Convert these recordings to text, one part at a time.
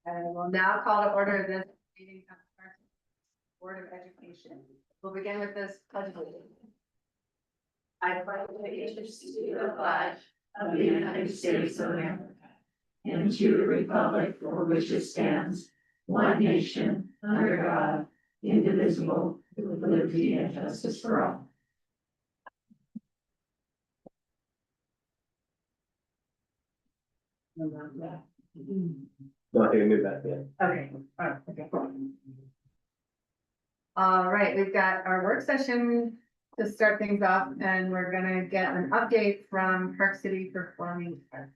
And we'll now call to order this meeting of the Board of Education. We'll begin with this pledge of allegiance. I pledge allegiance to the flag of the United States of America and to the republic for which it stands, one nation, under God, indivisible, with liberty and justice for all. No, I think we moved back in. Okay, okay. All right, we've got our work session to start things off, and we're gonna get an update from Park City Performing Arts.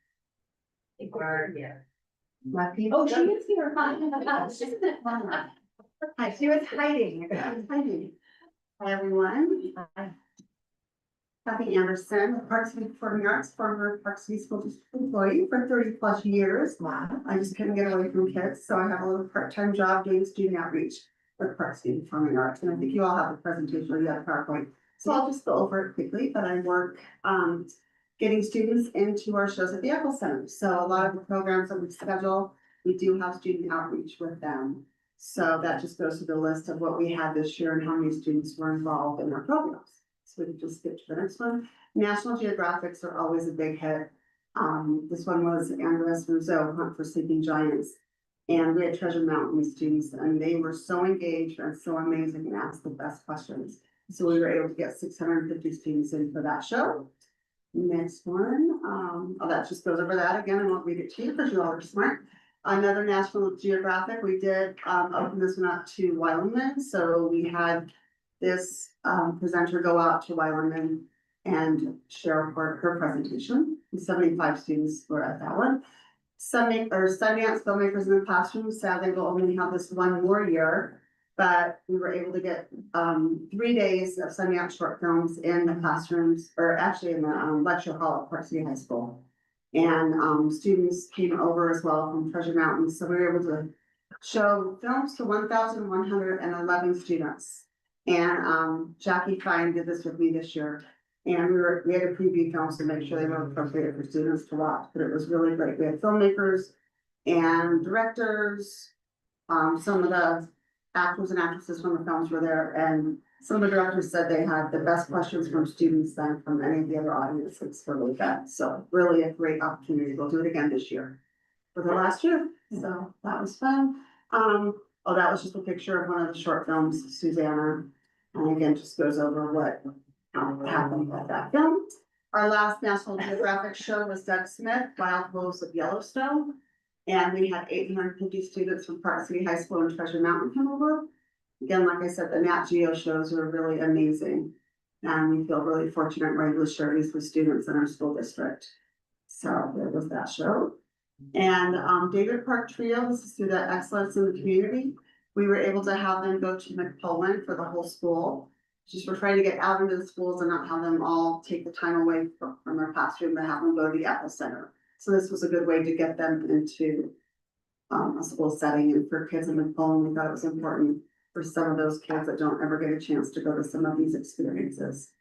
Lucky. Oh, she is here. Hi, She was hiding. Hi, everyone. Kathy Anderson, Park City Performing Arts, former Park City School District employee for 30+ years. Wow. I just couldn't get away from kids, so I have a little part-time job doing student outreach with Park City Performing Arts. And I think you all have a presentation or you have a PowerPoint. So I'll just go over it quickly, but I work getting students into our shows at the Echo Center. So a lot of the programs that we schedule, we do have student outreach with them. So that just goes to the list of what we had this year and how many students were involved in our programs. So we can just skip to the next one. National Geographics are always a big hit. This one was Andres Russo, Hunt for Sleeping Giants. And we had Treasure Mountain students, and they were so engaged and so amazing and asked the best questions. So we were able to get 650 students in for that show. Next one, that just goes over that again. I won't read it to you because you all are smart. Another National Geographic, we did open this one up to Wyoming. So we had this presenter go out to Wyoming and share her presentation. 75 students were at that one. Sundance filmmakers in the classroom. Sadly, we'll only have this one more year, but we were able to get 3 days of Sundance short films in the classrooms, or actually in the lecture hall at Park City High School. And students came over as well from Treasure Mountain, so we were able to show films to 1,111 students. And Jackie Fine did this with me this year. And we had to preview films to make sure they were appropriate for students to watch, but it was really great. We had filmmakers and directors. Some of the actors and actresses from the films were there, and some of the directors said they had the best questions from students than from any of the other audiences for the event. So really a great opportunity. We'll do it again this year for the last year. So that was fun. Oh, that was just a picture of one of the short films, Susanna. And again, just goes over what happened with that film. Our last National Geographic show was Doug Smith, Wild Wolves of Yellowstone. And we had 850 students from Park City High School and Treasure Mountain come over. Again, like I said, the Nat Geo shows are really amazing. And we feel really fortunate we're able to share these with students in our school district. So there was that show. And David Park Trio, this is through the Excellence in the Community. We were able to have them go to McPolin for the whole school. Just we're trying to get out into the schools and not have them all take the time away from their classroom, but have them go to the Echo Center. So this was a good way to get them into a school setting. And for kids in McPolin, we thought it was important for some of those kids that don't ever get a chance to go to some of these experiences.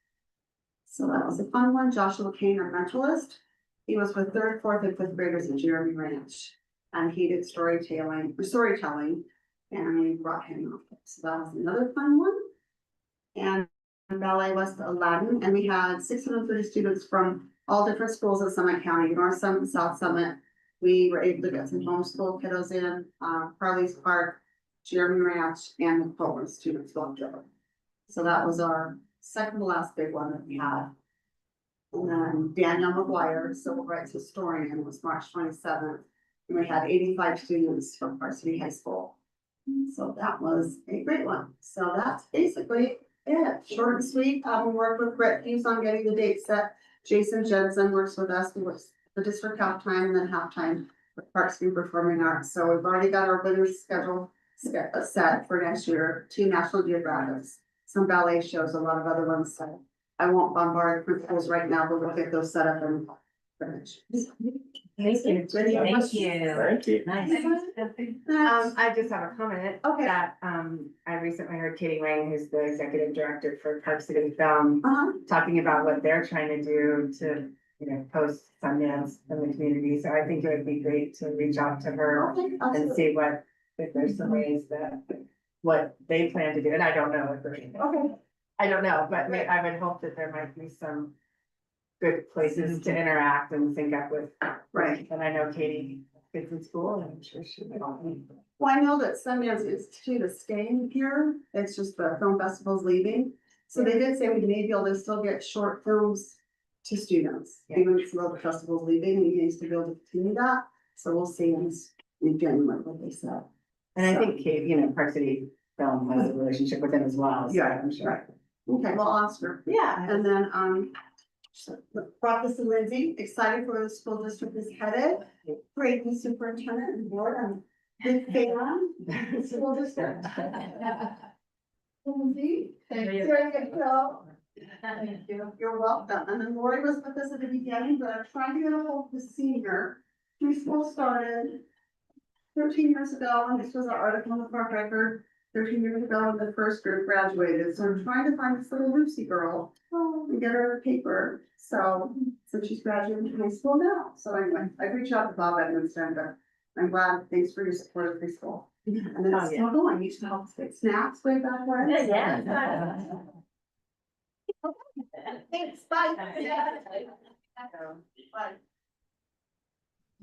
So that was a fun one. Joshua Kane, our mentalist. He was with 3rd, 4th, and 5th graders at Jeremy Ranch. And he did storytelling, and we brought him up. So that was another fun one. And ballet was Aladdin, and we had 630 students from all different schools in Summit County, North Summit, South Summit. We were able to get some homeschool kiddos in, Carly's Park, Jeremy Ranch, and the Poland students walked over. So that was our second to last big one that we had. And then Danielle McGuire, Civil Rights Historian, was March 27th. And we had 85 students from Park City High School. So that was a great one. So that's basically it. Short and sweet. We worked with Brett Hughes on getting the date set. Jason Jensen works with us. He works the district halftime and then halftime with Park City Performing Arts. So we've already got our winners schedule set for next year. 2 National Geographics, some ballet shows, a lot of other ones. So I won't bombard principals right now, but we'll get those set up and finish. Thank you. Thank you. Nice. I just have a comment. Okay. That, I recently heard Katie Wang, who's the executive director for Park City Film, talking about what they're trying to do to, post Sundance in the community, so I think it would be great to reach out to her Okay, and absolutely. see if there's some ways that, what they plan to do, and I don't know if there's. Okay, I don't know, but I would hope that there might be some good places to interact and sync up with. right. And I know Katie is in school and I'm sure she would. Well, I know that Sundance Institute is staying here. It's just the film festival's leaving. So they did say we may be able to still get short films to students, Yeah. even if the festival's leaving, we may still be able to continue that. So we'll see in January what they said. And I think Kate, you know, Park City Film has a relationship with them as well. So Yeah, I'm sure. right. Okay, well, I'll ask her. Yeah. And then, brought this to Lindsay, excited for where the school district is headed. Great new superintendent and board, I'm big fan. School district. Lindsay, thank you. Very good job. Thank you. You're welcome. And then Lori was with us at the beginning, but I'm trying to get a hold of the senior. Preschool started 13 years ago, and this was an article in the Park Record. 13 years ago, when the first group graduated, so I'm trying to find this little Lucy girl and get her a paper. So she's graduating from high school now. So anyway, I reached out to Bob Edmondson, but I'm glad. Thanks for your support of preschool. And then Oh, it's yeah. still going. You used to help us get snacks way back when. Thanks, bye. Bye.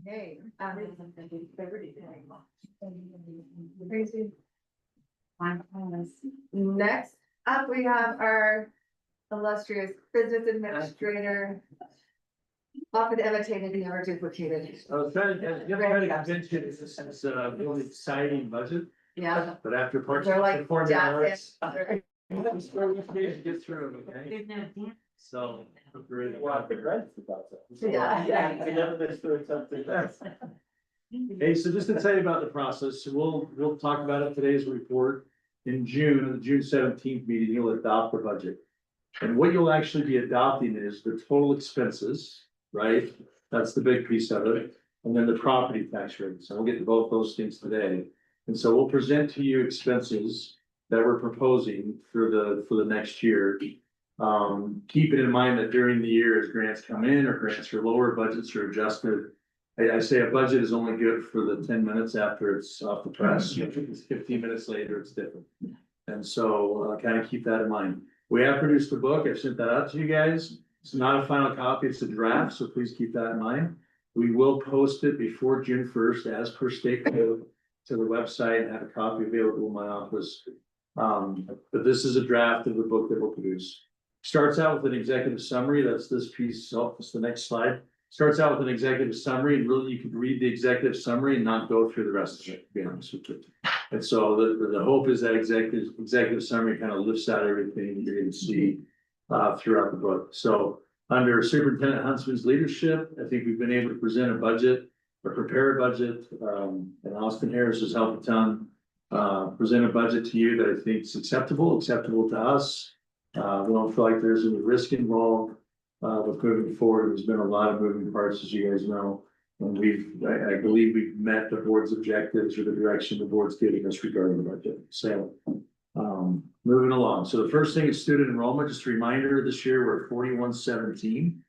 Hey. Crazy. Next up, we have our illustrious business administrator. Often imitated, never duplicated. I was trying to convince you this is a really exciting budget, Yeah. but after parts. They're like. performing arts, Jack- it's where we need to get through, okay? So. we're in- Yeah. I never miss doing something. Hey, so just to tell you about the process, so we'll talk about it today's report. In June, on the June 17th meeting, you'll adopt the budget. And what you'll actually be adopting is the total expenses, right? That's the big piece of it. And then the property tax rate. So we'll get to both those things today. And so we'll present to you expenses that we're proposing for the next year. Keeping in mind that during the year, as grants come in or grants are lower, budgets are adjusted. I say a budget is only good for the 10 minutes after it's off the press. If it's 15 minutes later, it's different. And so kind of keep that in mind. We have produced a book. I've sent that out to you guys. It's not a final copy, it's a draft, so please keep that in mind. We will post it before June 1st as per state code to the website and have a copy available in my office. But this is a draft of the book that we'll produce. Starts out with an executive summary. That's this piece. So that's the next slide. Starts out with an executive summary, and really you could read the executive summary and not go through the rest of it, to be honest with you. And so the hope is that executive summary kind of lifts out everything you're going to see throughout the book. So under Superintendent Huntsman's leadership, I think we've been able to present a budget or prepare a budget. And Austin Harris has helped a ton present a budget to you that I think is acceptable to us. We don't feel like there's any risk involved. With moving forward, there's been a lot of moving parts, as you guys know. And I believe we've met the board's objectives or the direction the board's giving us regarding the budget. So, moving along. So the first thing is student enrollment. Just a reminder, this year we're at 4117.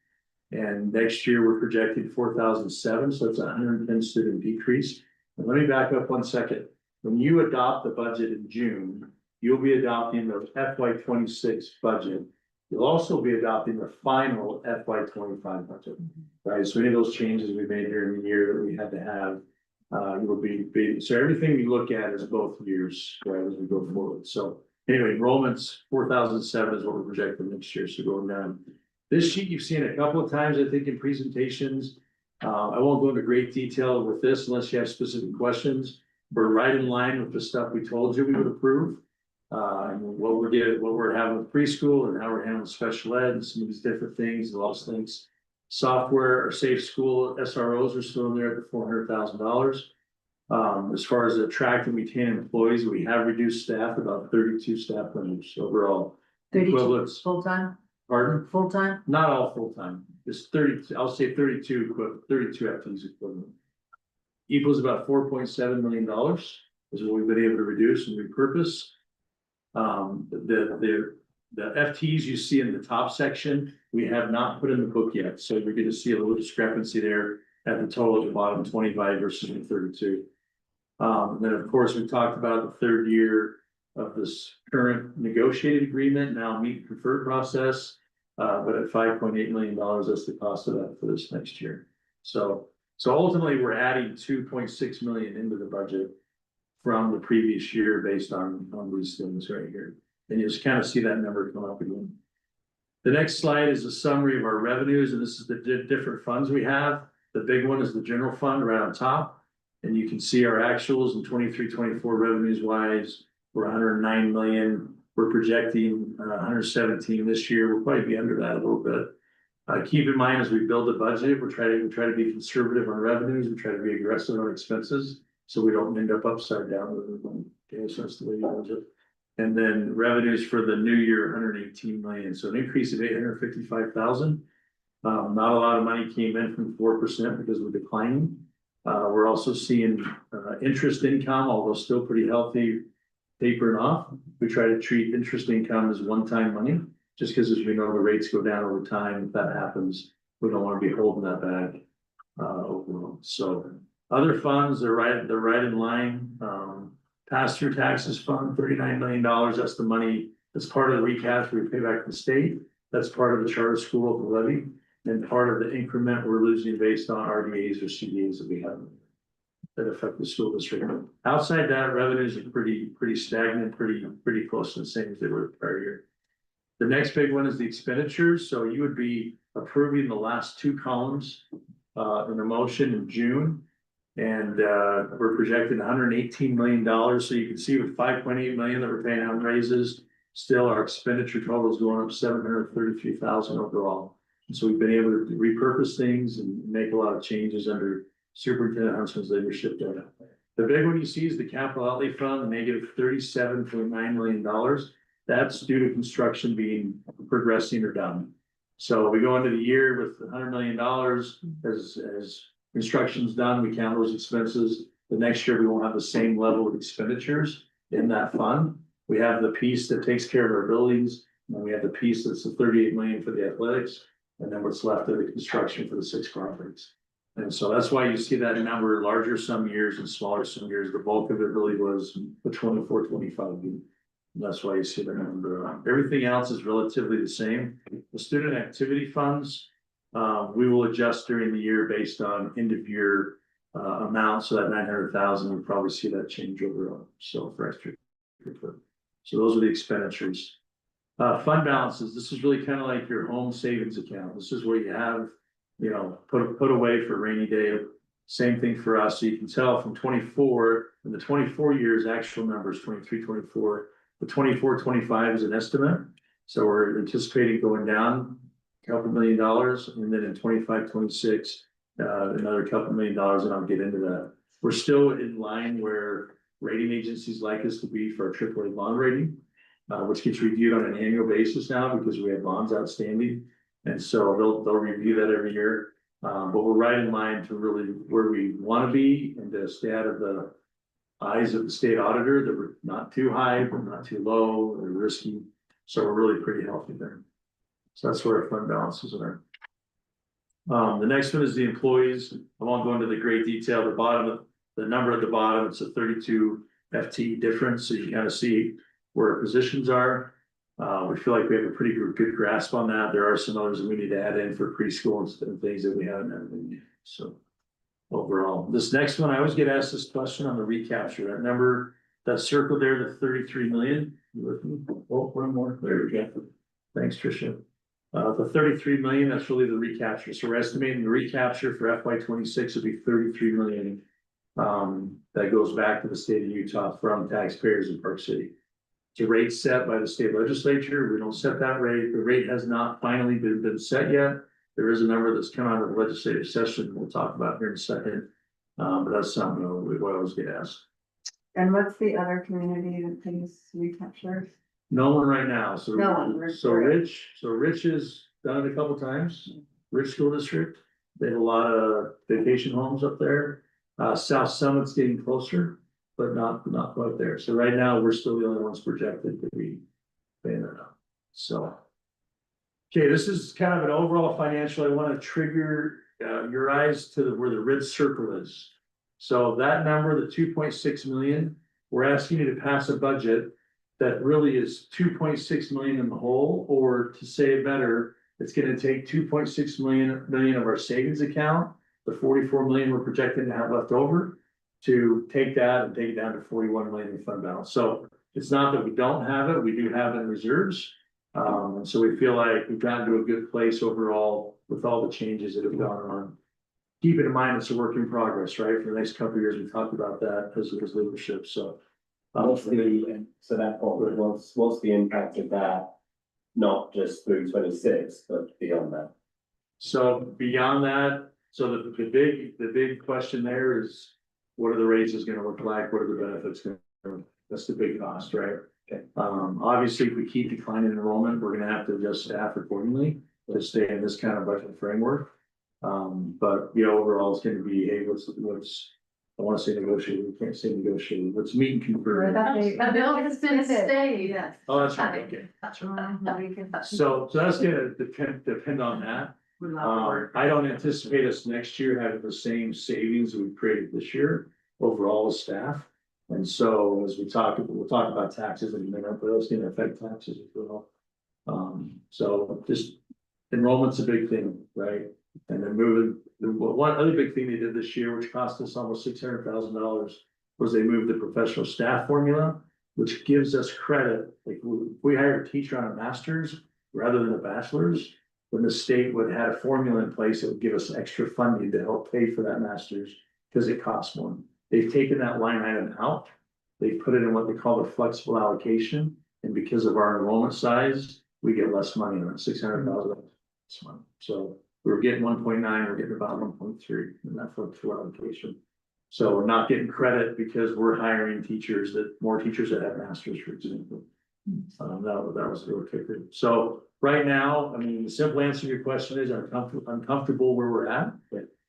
And next year we're projecting 4,007. So it's a 110 student decrease. And let me back up 1 second. When you adopt the budget in June, you'll be adopting the FY26 budget. You'll also be adopting the final FY25 budget, right? So any of those changes we made during the year that we had to have, will be, so everything we look at is both years, right, as we go forward. So anyway, enrollments, 4,007 is what we're projecting next year, so going down. This sheet you've seen a couple of times, I think, in presentations. I won't go into great detail with this unless you have specific questions. We're right in line with the stuff we told you we would approve. And what we're having with preschool and how we're handling special ed and some of these different things, lost things. Software or safe school SROs are still in there at the $400,000. As far as attracting and retaining employees, we have reduced staff, about 32 staff members overall. 32 Equivalents, full-time, pardon? full-time? Not all full-time, just 30, I'll say 32 FTEs equivalent. Equals about $4.7 million is what we've been able to reduce and repurpose. The the FTs you see in the top section, we have not put in the book yet, so you're gonna see a little discrepancy there at the total at the bottom, 25 versus 32. And then, of course, we talked about the third year of this current negotiated agreement, now meet preferred process. But at $5.8 million, that's the cost of that for this next year. So ultimately, we're adding 2.6 million into the budget from the previous year based on these things right here. And you just kind of see that number come up again. The next slide is a summary of our revenues, and this is the different funds we have. The big one is the general fund right on top. And you can see our actuals in 23-24 revenues wise, we're 109 million. We're projecting 117 this year. We'll probably be under that a little bit. Keep in mind, as we build the budget, we try to be conservative on revenues. We try to be aggressive on expenses, so we don't end up upside down with everything. Okay, so that's the way you budget. And then revenues for the new year, 118 million. So an increase of 855,000. Not a lot of money came in from 4% because we're declining. We're also seeing interest income, although still pretty healthy, tapering off. We try to treat interest income as one-time money, just because as we know, the rates go down over time. If that happens, we don't want to be holding that back overall. So other funds are right in line. Pass-through taxes fund, $39 million. That's the money that's part of the recap we pay back to the state. That's part of the charter school local levy, and part of the increment we're losing based on RDAs or CDAs that we have that affect the school district. Outside that, revenues are pretty stagnant, pretty close to the same as they were the prior year. The next big one is the expenditures. So you would be approving the last two columns in the motion in June. And we're projecting $118 million. So you can see with 5.8 million that we're paying out in raises, still our expenditure total is going up 733,000 overall. And so we've been able to repurpose things and make a lot of changes under Superintendent Huntsman's leadership there. The big one you see is the capital outlay fund, the negative $37.9 million. That's due to construction being progressing or done. So we go into the year with $100 million as construction's done, we count those expenses. The next year, we won't have the same level of expenditures in that fund. We have the piece that takes care of our buildings, and we have the piece that's the 38 million for the athletics, and then what's left of the construction for the 6 properties. And so that's why you see that number larger some years and smaller some years. The bulk of it really was the 24-25 year. And that's why you see that number. Everything else is relatively the same. The student activity funds, we will adjust during the year based on end of year amount. So that 900,000, we'll probably see that change overall. So for extra. So those are the expenditures. Fund balances. This is really kind of like your home savings account. This is where you have, put away for a rainy day. Same thing for us. So you can tell from 24, and the 24 years actual numbers, 23, 24. The 24, 25 is an estimate. So we're anticipating going down a couple $1 million, and then in 25, 26, another couple $1 million, and I'll get into that. We're still in line where rating agencies like us to be for our AAA bond rating, which gets reviewed on an annual basis now because we have bonds outstanding. And so they'll review that every year. But we're right in line to really where we want to be and to stay out of the eyes of the state auditor that we're not too high, but not too low or risky. So we're really pretty healthy there. So that's where our fund balances are. The next one is the employees. I won't go into the great detail. The number at the bottom, it's a 32 FTE difference. So you kind of see where our positions are. We feel like we have a pretty good grasp on that. There are some others that we need to add in for preschool and things that we haven't added in. So overall, this next one, I always get asked this question on the recapture. That number, that circle there, the 33 million. You with me? Oh, one more. There we go. Thanks, Tricia. The 33 million, that's really the recapture. So we're estimating the recapture for FY26 would be 33 million. That goes back to the state of Utah from taxpayers in Park City. It's a rate set by the state legislature. We don't set that rate. The rate has not finally been set yet. There is a number that's come out of the legislative session we'll talk about here in a second. But that's something we always get asked. And what's the other community that pays recapture? No one right now. So, No one. Rich has done it a couple times. Rich School District. They have a lot of vacation homes up there. South Summit's getting closer, but not quite there. So right now we're still the only ones projected to be paying that out. So. Okay, this is kind of an overall financial, I wanna trigger your eyes to where the red circle is. So that number, the 2.6 million, we're asking you to pass a budget that really is 2.6 million in the hole, or to say it better, it's gonna take 2.6 million of our savings account, the 44 million we're projecting to have left over, to take that and take it down to 41 million in fund balance. So it's not that we don't have it, we do have it in reserves. And so we feel like we've gotten to a good place overall with all the changes that have gone on. Keep it in mind, it's a work in progress, right? For the next couple of years, we talked about that as leadership, so. What's the, so that point, what's the impact of that? Not just through 26, but beyond that? So beyond that, so the big question there is, what are the raises gonna look like? What are the benefits gonna, that's the big cost, right? Okay. Obviously, if we keep declining enrollment, we're gonna have to adjust staff accordingly to stay in this kind of budget framework. But overall, it's gonna be, hey, what's, I wanna say negotiated, we can't say negotiated, let's meet and confirm. The bill has been stayed. Yes. Oh, that's right, okay. So that's gonna depend on that. I don't anticipate us next year having the same savings we created this year overall as staff. And so as we'll talk about taxes in a minute, but it's gonna affect taxes as well. So just enrollment's a big thing, right? And then one other big thing they did this year, which cost us almost $600,000, was they moved the professional staff formula, which gives us credit. Like if we hire a teacher on a master's rather than a bachelor's, then the state would have a formula in place that would give us extra funding to help pay for that master's because it costs more. They've taken that line item out. They put it in what they call the flexible allocation. And because of our enrollment size, we get less money on it, $600,000 this month. So we were getting 1.9, we're getting about 1.3 in that flexible allocation. So we're not getting credit because we're hiring teachers more teachers that have masters, for example. That was the real kicker. So right now, I mean, the simple answer to your question is I'm comfortable where we're at.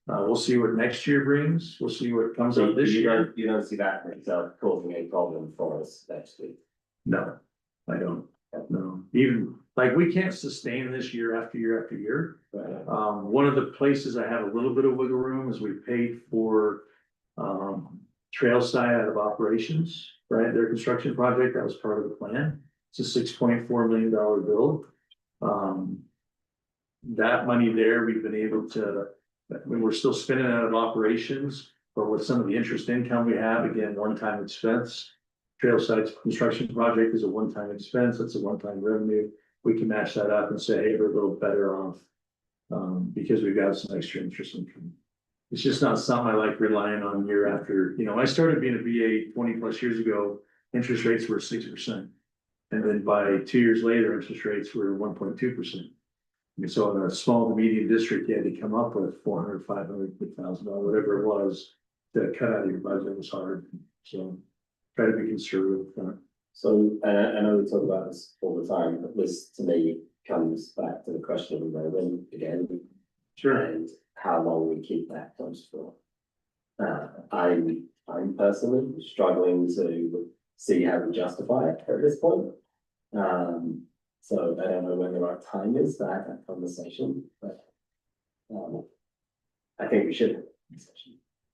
We'll see what next year brings. We'll see what comes So up this year. you don't see that itself causing a problem for us next week? No, I don't. No, even like we can't sustain this year after year after year. Right. One of the places I have a little bit of wiggle room is we paid for Trailside out of operations, right? Their construction project, that was part of the plan. It's a $6.4 million bill. That money there, we've been able to, we're still spending out of operations, but with some of the interest income we have, again, one-time expense. Trailside's construction project is a one-time expense, it's a one-time revenue. We can match that up and say, hey, we're a little better off. Because we've got some extra interest income. It's just not something I like relying on year after, when I started being a VA 20+ years ago, interest rates were 6%. And then by 2 years later, interest rates were 1.2%. And so in a small to medium district, you had to come up with $400,000, $500,000, whatever it was, to cut out of your budget was hard. So try to be conservative. So, and I know we talk about this all the time, but this to me comes back to the question of enrollment again. Sure. And how long we keep that close for. I'm personally struggling to see how we justify it at this point. So I don't know when the right time is to have that conversation, but I think we should.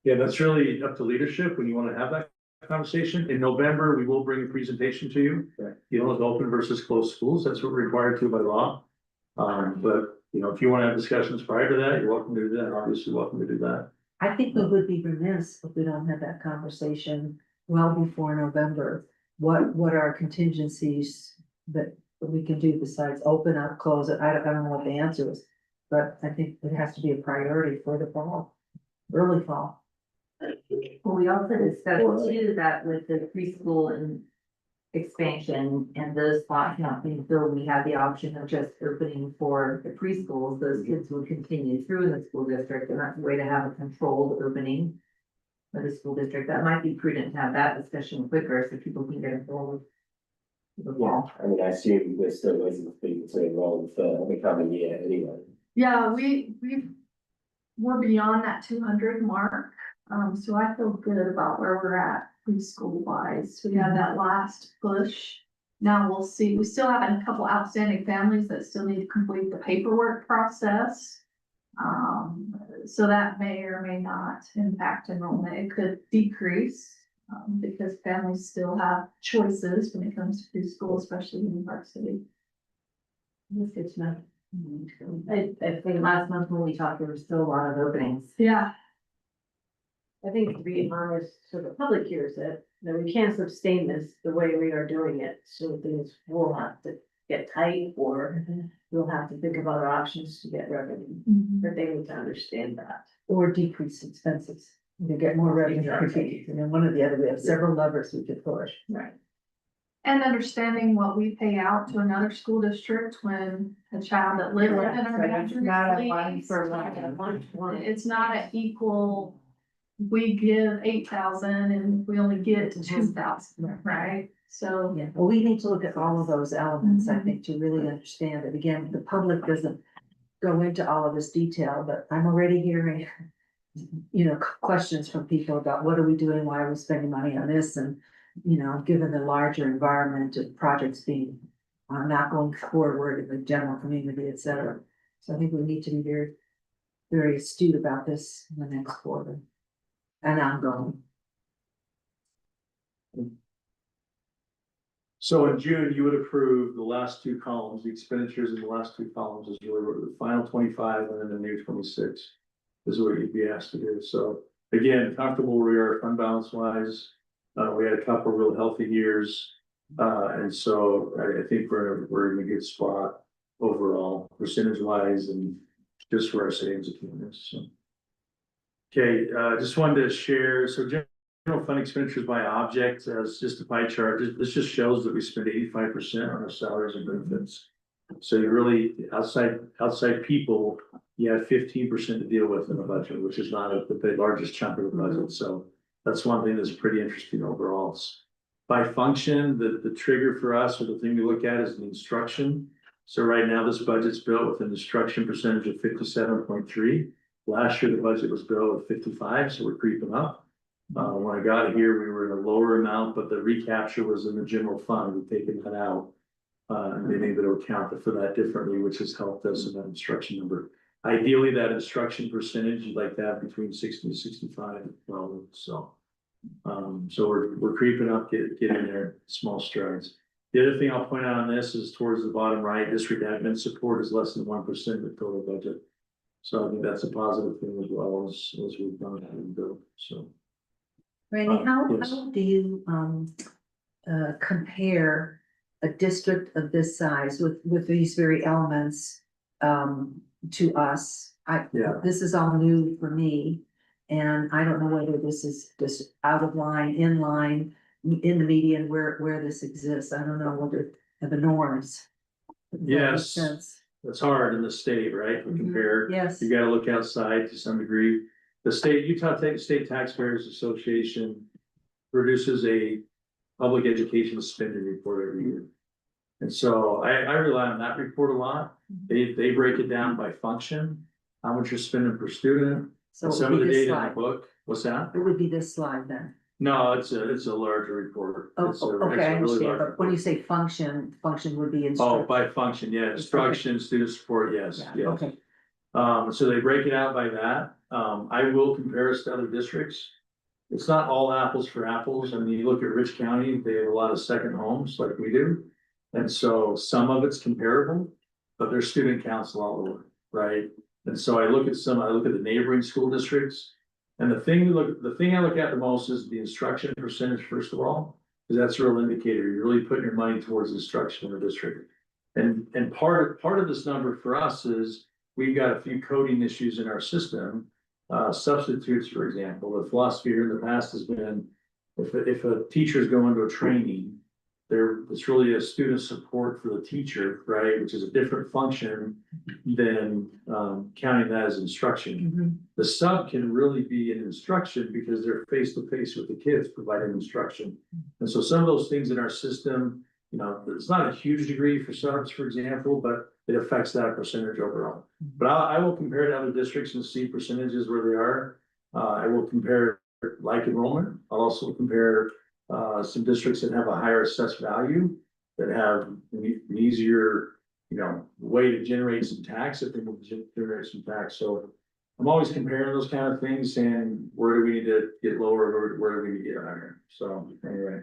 Yeah, that's really up to leadership when you want to have that conversation. In November, we will bring a presentation to you. Right. With open versus closed schools, that's what we're required to by law. But if you want to have discussions prior to that, you're welcome to do that, obviously welcome to do that. I think we would be remiss if we don't have that conversation well before November. What are contingencies that we can do besides open up, close it? I don't know what the answer is, but I think it has to be a priority for the fall, early fall. Well, we also discussed too that with the preschool and expansion and those spots not being filled, we have the option of just opening for the preschools. Those kids will continue through in the school district, and that's a way to have a controlled opening for the school district. That might be prudent to have that discussion quicker so people can get involved. Yeah, I mean, I assume we're still waiting for people to enroll for the coming year anyway. Yeah, we're beyond that 200 mark. So I feel good about where we're at preschool wise. We had that last push Now we'll see, we still have a couple outstanding families that still need to complete the paperwork process. So that may or may not impact enrollment. It could decrease, because families still have choices when it comes to preschool, especially in Park City. That's good to know. I think last month when we talked, there were still a lot of openings. Yeah, I think to be honest, so the public hears it, that we can't sustain this the way we are doing it, so things will have to get tight, or we'll have to think of other options to get revenue, but they need to understand that. Or decrease expenses, to get more revenue, and then one or the other, we have several levers we could push. right. And understanding what we pay out to another school district when a child that lives within our boundaries Not a one leaves. for one. It's not an equal, we give 8,000 and we only get 2,000, right? So, Yeah, well, we need to look at all of those elements, I think, to really understand it. Again, the public doesn't go into all of this detail, but I'm already hearing, questions from people about what are we doing, why are we spending money on this, and, given the larger environment of projects being not going forward in the general community, et cetera. So I think we need to be very, very astute about this in the next quarter and ongoing. So in June, you would approve the last two columns, the expenditures in the last two columns is really the final 25 and then the new 26. Is what you'd be asked to do. So again, comfortable where we are fund balance wise. We had a couple real healthy years. And so I think we're in a good spot overall, percentage wise, and just where our savings account is, so. Okay, just wanted to share, so general fund expenditures by object, as just a pie chart, this just shows that we spend 85% on our salaries and benefits. So you really, outside people, you have 15% to deal with in the budget, which is not the largest chunk of the budget, so that's one thing that's pretty interesting overall. By function, the trigger for us, or the thing we look at, is the instruction. So right now, this budget's built with an instruction percentage of 57.3. Last year, the budget was built at 55, so we're creeping up. When I got here, we were in a lower amount, but the recapture was in the general fund. We've taken that out. And being able to account for that differently, which has helped us in that instruction number. Ideally, that instruction percentage, you'd like to have between 60 and 65, well, so. So we're creeping up, getting there, small strides. The other thing I'll point out on this is towards the bottom right, district admin support is less than 1% of the total budget. So I think that's a positive thing as well as we've done and built, so. Randy, how Yes. do you compare a district of this size with these very elements to us? Yeah. This is all new for me, and I don't know whether this is just out of line, in line, in the median, where this exists. I don't know whether the norms. If that makes Yes. sense. It's hard in the state, right, to compare. Yes. You gotta look outside to some degree. The Utah State Taxpayers Association produces a public education spending report every year. And so I rely on that report a lot. They break it down by function, how much you're spending per student, So and it some would of the be this data in the slide. book. What's that? It would be this slide then. No, it's a larger report. Oh, It's a- okay, it's a I really understand, large but when you report. say function would be Oh, instruction. by function, yeah, instruction, student support, yes, Yeah, yes. okay. So they break it out by that. I will compare us to other districts. It's not all apples for apples. I mean, you look at Rich County, they have a lot of second homes like we do. And so some of it's comparable, but their student counts a lot lower, right? And so I look at the neighboring school districts. And the thing I look at the most is the instruction percentage, first of all, because that's a real indicator. You're really putting your money towards instruction in the district. And part of this number for us is we've got a few coding issues in our system. Substitutes, for example, the philosophy here in the past has been, if a teacher's going to a training, it's really a student support for the teacher, right, which is a different function than counting that as instruction. Mhm. The sub can really be an instruction because they're face to face with the kids providing instruction. And so some of those things in our system, it's not a huge degree for subs, for example, but it affects that percentage overall. But I will compare to other districts and see percentages where they are. I will compare like enrollment. I'll also compare some districts that have a higher assessed value. that have an easier, way to generate some tax, if they will generate some tax, so. I'm always comparing those kind of things, saying, where do we need to get lower, where do we need to get higher, so anyway.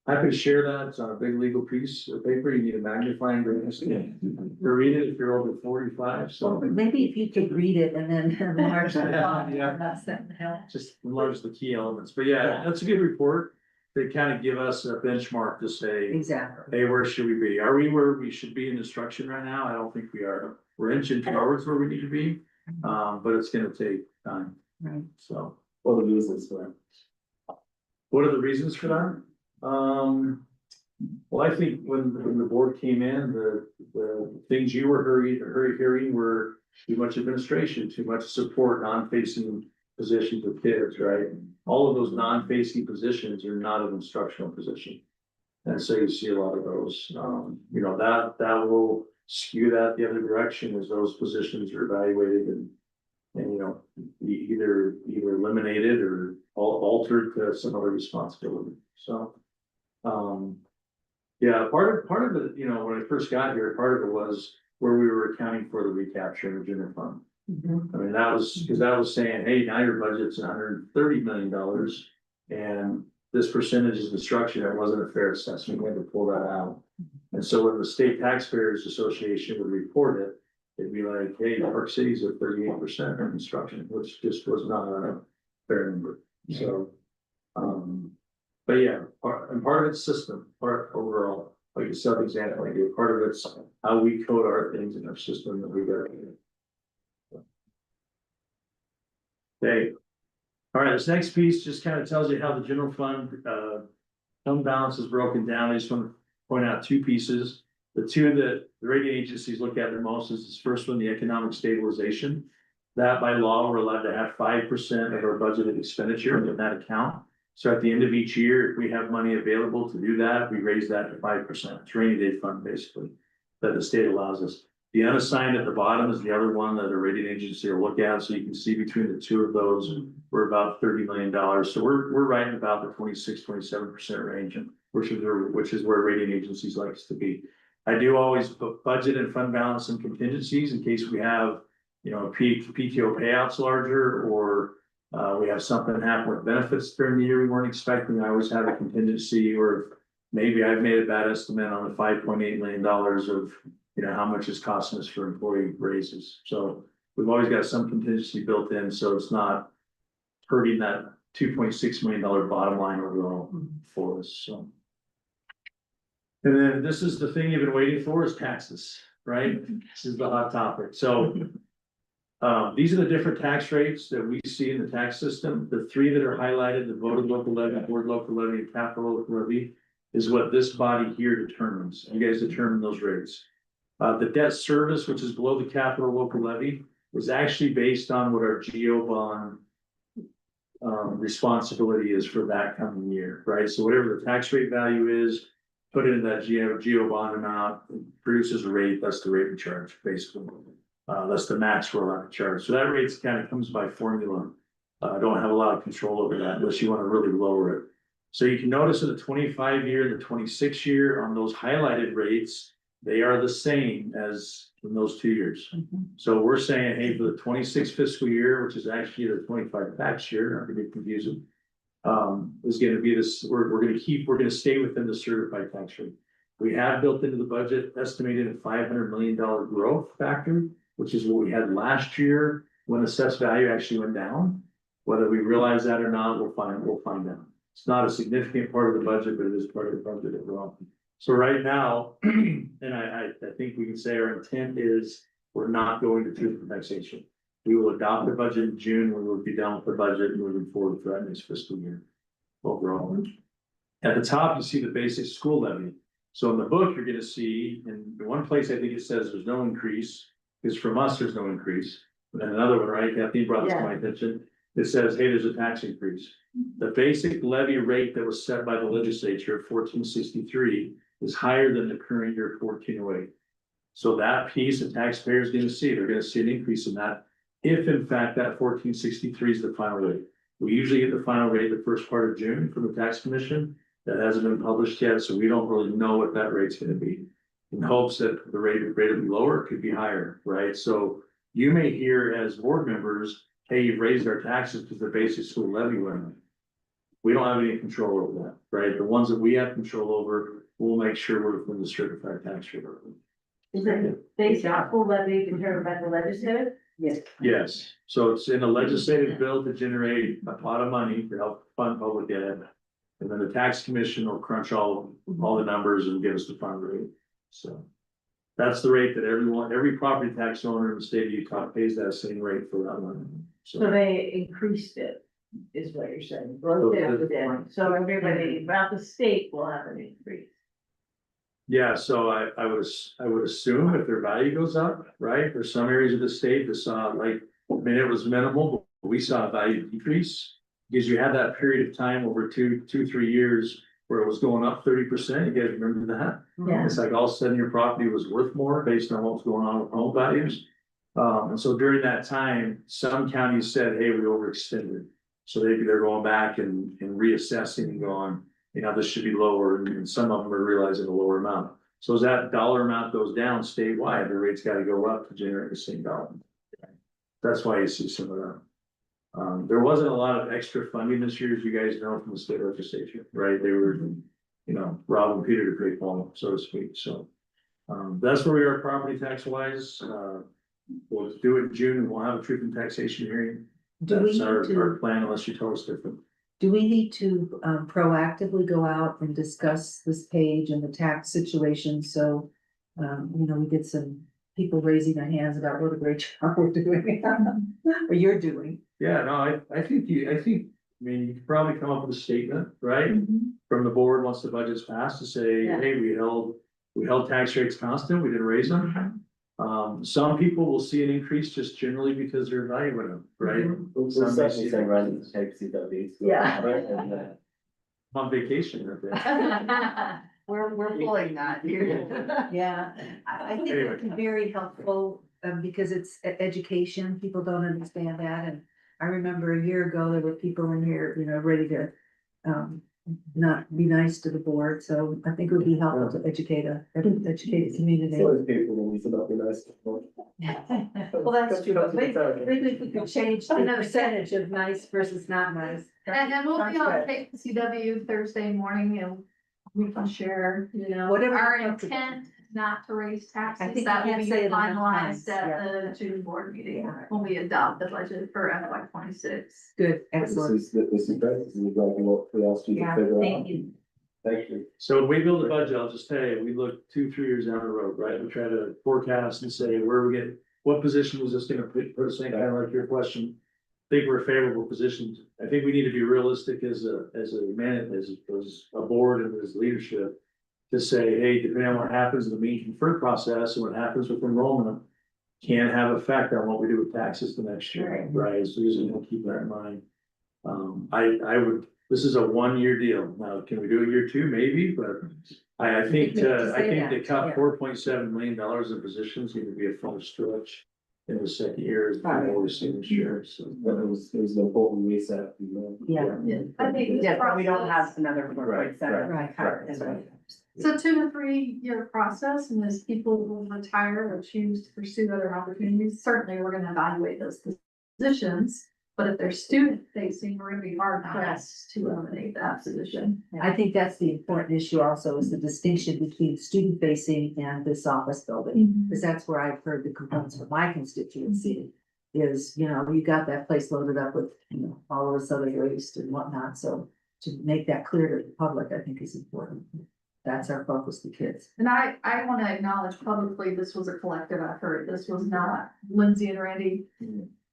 Happy to share that, it's on a big legal piece of paper, you need a magnifying glass to read it if you're over 45, so. Maybe if you could read it and then enlarge the font, Yeah. not sitting hell. Just enlarge the key elements, but yeah, that's a good report. They kind of give us a benchmark to say, Exactly. hey, where should we be? Are we where we should be in instruction right now? I don't think we are. We're inching towards where we need to be. But it's gonna take time, Right. so. What are the reasons for that? What are the reasons for that? Well, I think when the board came in, the things you were hearing were too much administration, too much support, non-facing positions of kids, right? All of those non-facing positions are not an instructional position. And so you see a lot of those, that will skew that the other direction as those positions are evaluated and either eliminated or altered to some other responsibility, so. Yeah, part of it, when I first got here, part of it was where we were accounting for the recapture in the general fund. I mean, that was saying, hey, now your budget's $130 million. And this percentage is instruction, it wasn't a fair assessment, we had to pull that out. And so when the State Taxpayers Association would report it, it'd be like, hey, Park City's at 38% in instruction, which just was not a fair number, so. But yeah, part of it's system, part overall, like a sub-example, I gave, part of it's how we code our things in our system that we got. Okay. All right, this next piece just kind of tells you how the general fund, fund balance is broken down. I just want to point out two pieces. The two that the rating agencies look at the most is this first one, the economic stabilization. That by law, we're allowed to have 5% of our budgeted expenditure in that account. So at the end of each year, if we have money available to do that, we raise that to 5%. It's rainy day fund, basically, that the state allows us. The unassigned at the bottom is the other one that a rating agency will look at. So you can see between the two of those, we're about $30 million. So we're right in about the 26-27% range, which is where rating agencies like us to be. I do always put budget and fund balance and contingencies in case we have, PTO payouts larger or we have something happen with benefits during the year we weren't expecting. I always have a contingency, or maybe I've made a bad estimate on the $5.8 million of, how much it's costing us for employee raises. So we've always got some contingency built in, so it's not hurting that $2.6 million bottom line overall for us, so. And then this is the thing you've been waiting for, is taxes, right? This is the hot topic, so. These are the different tax rates that we see in the tax system. The three that are highlighted, the voted local levy, board local levy, and capital local levy, is what this body here determines. You guys determine those rates. The debt service, which is below the capital local levy, is actually based on what our GO bond responsibility is for that coming year, right? So whatever the tax rate value is, put it in that GO bond amount, produces a rate, that's the rate we charge, basically. That's the max we're allowed to charge. So that rate kind of comes by formula. I don't have a lot of control over that unless you want to really lower it. So you can notice in the 25 year and the 26 year on those highlighted rates, they are the same as in those 2 years. So we're saying, hey, for the 26 fiscal year, which is actually the 25 tax year, not to get confusing, is going to be this, we're going to stay within the certified tax rate. We have built into the budget estimated a $500 million growth factor, which is what we had last year when assessed value actually went down. Whether we realize that or not, we'll find out. It's not a significant part of the budget, but it is part of the budget as well. So right now, and I think we can say our intent is we're not going to truth taxation. We will adopt the budget in June. We will be done with the budget moving forward for that next fiscal year overall. At the top, you see the basic school levy. So in the book, you're going to see in one place, I think it says there's no increase, because from us, there's no increase. And then another one, right? Kathleen brought this to my attention. It says, hey, there's a tax increase. The basic levy rate that was set by the legislature at 1463 is higher than the current year 1408. So that piece the taxpayers going to see, they're going to see an increase in that. If in fact that 1463 is the final rate. We usually get the final rate the first part of June from the tax commission. That hasn't been published yet, so we don't really know what that rate's gonna be. In hopes that the rate will be lower, it could be higher, right? So you may hear as board members, hey, you've raised our taxes because the basic school levy went up. We don't have any control over that, right? The ones that we have control over, we'll make sure we're within the certified tax rate. Is it based on full levy determined by the legislature? Yes. Yes, so it's in a legislative bill to generate a pot of money to help fund public ed. And then the tax commission will crunch all the numbers and give us the fund rate, so. That's the rate that every property tax owner in the state of Utah pays that same rate for that money. So they increased it, is what you're saying, broke it down, so everybody about the state will have an increase. Yeah, so I would assume if their value goes up, right, there's some areas of the state that saw like, I mean, it was minimal, but we saw a value decrease. Because you had that period of time over 3 years where it was going up 30%, you guys remember that? Yeah. It's like all of a sudden your property was worth more based on what was going on with home values. And so during that time, some counties said, hey, we overextended. So they're going back and reassessing and going, you know, this should be lower, and some of them are realizing a lower amount. So as that dollar amount goes down statewide, the rate's gotta go up to generate the same dollar. That's why you see some of that. There wasn't a lot of extra funding this year, as you guys know, from the state legislature, right? They were, you know, robbing Peter to pay Paul, so to speak, so. That's where we are property tax wise, we'll do it in June, and we'll have a truth and taxation hearing. Do we That's need our to, plan, unless you tell us different. do we need to proactively go out and discuss this page and the tax situation? So, you know, we get some people raising their hands about what a great job we're doing, or you're doing. Yeah, no, I think, I mean, you could probably come up with a statement, right? From the board, once the budget's passed, to say, Yeah. hey, we held tax rates constant, we didn't raise them. Some people will see an increase just generally because their value went up, right? We'll Some may certainly see say it random takes CWs. Yeah. on vacation, right? We're pulling that here. Yeah, I think Anyway. it's very helpful, because it's education, people don't understand that, and I remember a year ago, there were people in here, you know, ready to, not be nice to the board, so I think it would be helpful to educate the community. It's always people who need to not be nice to them. Well, that's true, but maybe if we could change the percentage of nice versus not nice. And we'll be on That's PCSD Thursday morning and we can share, you know, Whatever our you're comfortable. intent not to raise I taxes. think That you will can't be say it enough times, finalized at the June board meeting Yeah. when we adopt the budget for FY 26. Good, excellent. This is great, this is exactly what we asked you to Yeah, figure out. thank you. Thank you. So when we build a budget, I'll just tell you, we look 2-3 years down the road, right? We try to forecast and say where we get, what position was this gonna put us in, kind of like your question. I think we're favorable positions. I think we need to be realistic as a board and as leadership. To say, hey, depending on what happens in the mean convert process and what happens with enrollment. Can have effect on what we do with taxes the next year, right? So we'll keep that in mind. I would, this is a 1-year deal. Now, can we do a year 2? Maybe, but I think to cut $4.7 million in positions need to be a fun stretch. In the second year, is what we're seeing this year, so. But it was an important reset. Yeah. I think. Yeah, but we don't have another 4.7. Right. Right. So 2 to 3 year process, and as people will retire or choose to pursue other opportunities, certainly we're gonna evaluate those positions. But if they're student facing, we're gonna be hard pressed to eliminate that position. I think that's the important issue also, is the distinction between student facing and this office building. Because that's where I've heard the complaints from my constituency, is, you know, you got that place loaded up with, you know, all of this other waste and whatnot, so to make that clear to the public, I think is important. That's our focus, the kids. And I wanna acknowledge publicly, this was a collective effort, this was not Lindsay and Randy.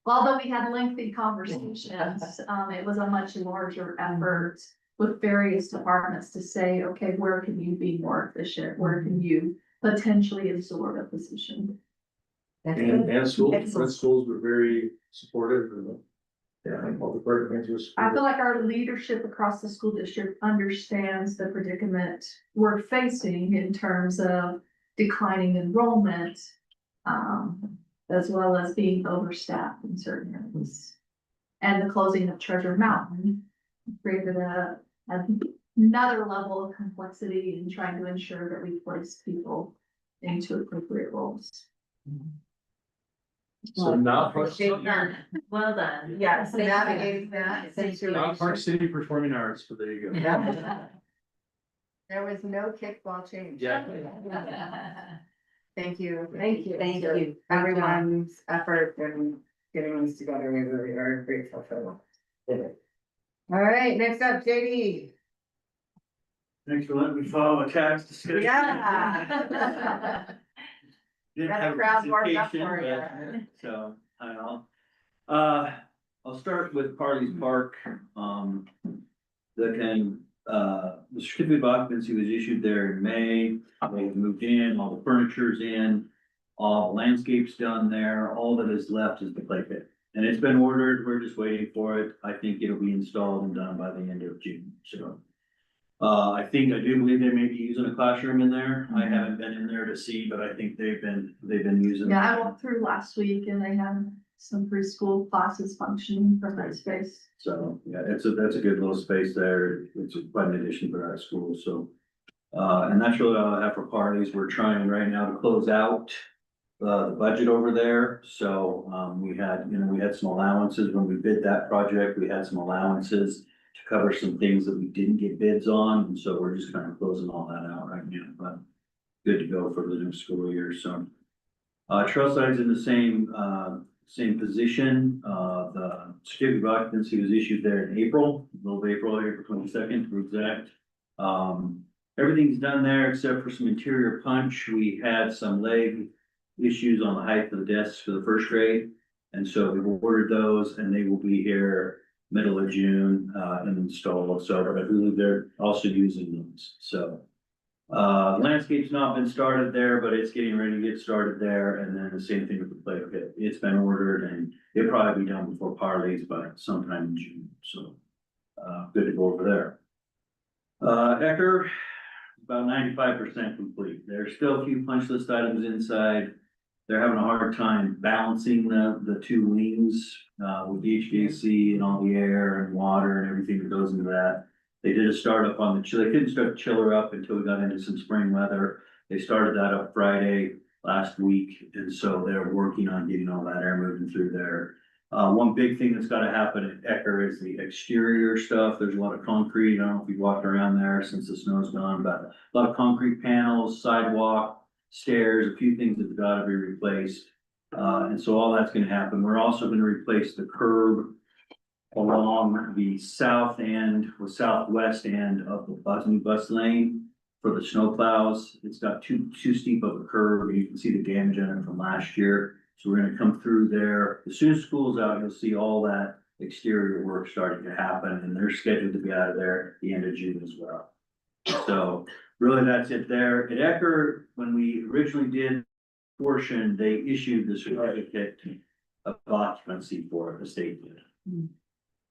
Although we had lengthy conversations, it was a much larger effort with various departments to say, okay, where can you be more efficient? Where can you potentially absorb a position? That's And good. schools, Excellent. schools were very supportive and, yeah, I think all the departments were. I feel like our leadership across the school district understands the predicament we're facing in terms of declining enrollment. As well as being overstaffed in certain areas. And the closing of Treasure Mountain created a another level of complexity in trying to ensure that we place people into appropriate roles. So now, Well done, well done. Yes, Thank you. navigating that Thank you. now Park City Performing Arts, but there you go. There was no kickball change. Yeah. Thank you. Thank you. Thank you. Everyone's effort in getting this together, we really are grateful for that. All right, next up, JD. Thanks for letting me follow a tax discussion. Yeah. Didn't Got a have a crowd warmed up presentation, for you. but, so, I don't know. I'll start with Parley's Park, the certificate of occupancy was issued there in May. They moved in, all the furniture's in, all the landscape's done there, all that is left is the play pit. And it's been ordered, we're just waiting for it, I think it'll be installed and done by the end of June, so. I do believe they may be using a classroom in there, I haven't been in there to see, but I think they've been using. Yeah, I walked through last week and they had some preschool classes functioning from that space. So, yeah, that's a good little space there, it's quite an addition for our school, so. And that's really all I have for parties, we're trying right now to close out the budget over there, so, we had some allowances when we bid that project, we had some allowances to cover some things that we didn't get bids on, and so we're just kind of closing all that out right now, but good to go for the new school year, so. Trail side's in the same position, the certificate of occupancy was issued there in April, middle of April 22nd, to be exact. Everything's done there except for some interior punch, we had some leg issues on the height of the desks for the first grade. And so we've ordered those and they will be here middle of June, and installed, so I believe they're also using those, so. Landscape's not been started there, but it's getting ready to get started there, and then the same thing with the play pit. It's been ordered and it'll probably be done before Parley's, but sometime in June, so. Good to go over there. Ecker, about 95% complete. There's still a few punch list items inside. They're having a hard time balancing the two wings, with the HVAC and all the air and water and everything that goes into that. They did a startup on the chill, they couldn't start the chiller up until we got into some spring weather. They started that up Friday last week, and so they're working on getting all that air moving through there. One big thing that's gotta happen at Ecker is the exterior stuff. There's a lot of concrete. I don't know if you've walked around there since the snow's gone, but a lot of concrete panels, sidewalk, stairs, a few things that have gotta be replaced. And so all that's gonna happen. We're also gonna replace the curb along the south end or southwest end of the new bus lane for the snowplows. It's got too steep of a curve. You can see the damage on it from last year. So we're gonna come through there. As soon as school's out, you'll see all that exterior work starting to happen, and they're scheduled to be out of there at the end of June as well. So really, that's it there. At Ecker, when we originally did portion, they issued the certificate of occupancy for it, the state did.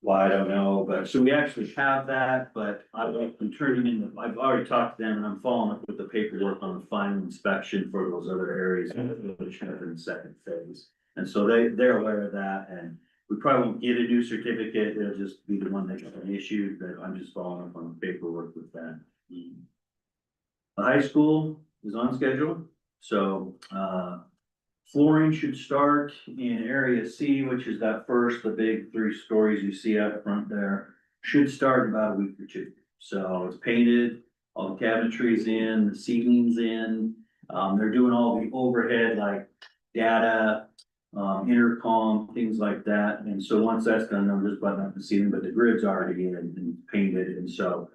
Why, I don't know, but so we actually have that, but I'm turning in, I've already talked to them and I'm following up with the paperwork on the final inspection for those other areas, which have in the second phase. And so they're aware of that, and we probably won't get a new certificate, it'll just be the one that got issued, but I'm just following up on the paperwork with that. The high school is on schedule, so, flooring should start in area C, which is that first, the big 3 stories you see out front there. Should start in about a week or two. So it's painted, all the cabinetry's in, the ceiling's in. They're doing all the overhead like data, intercom, things like that. And so once that's done, they'll just button up the ceiling, but the grid's already in and painted. And so,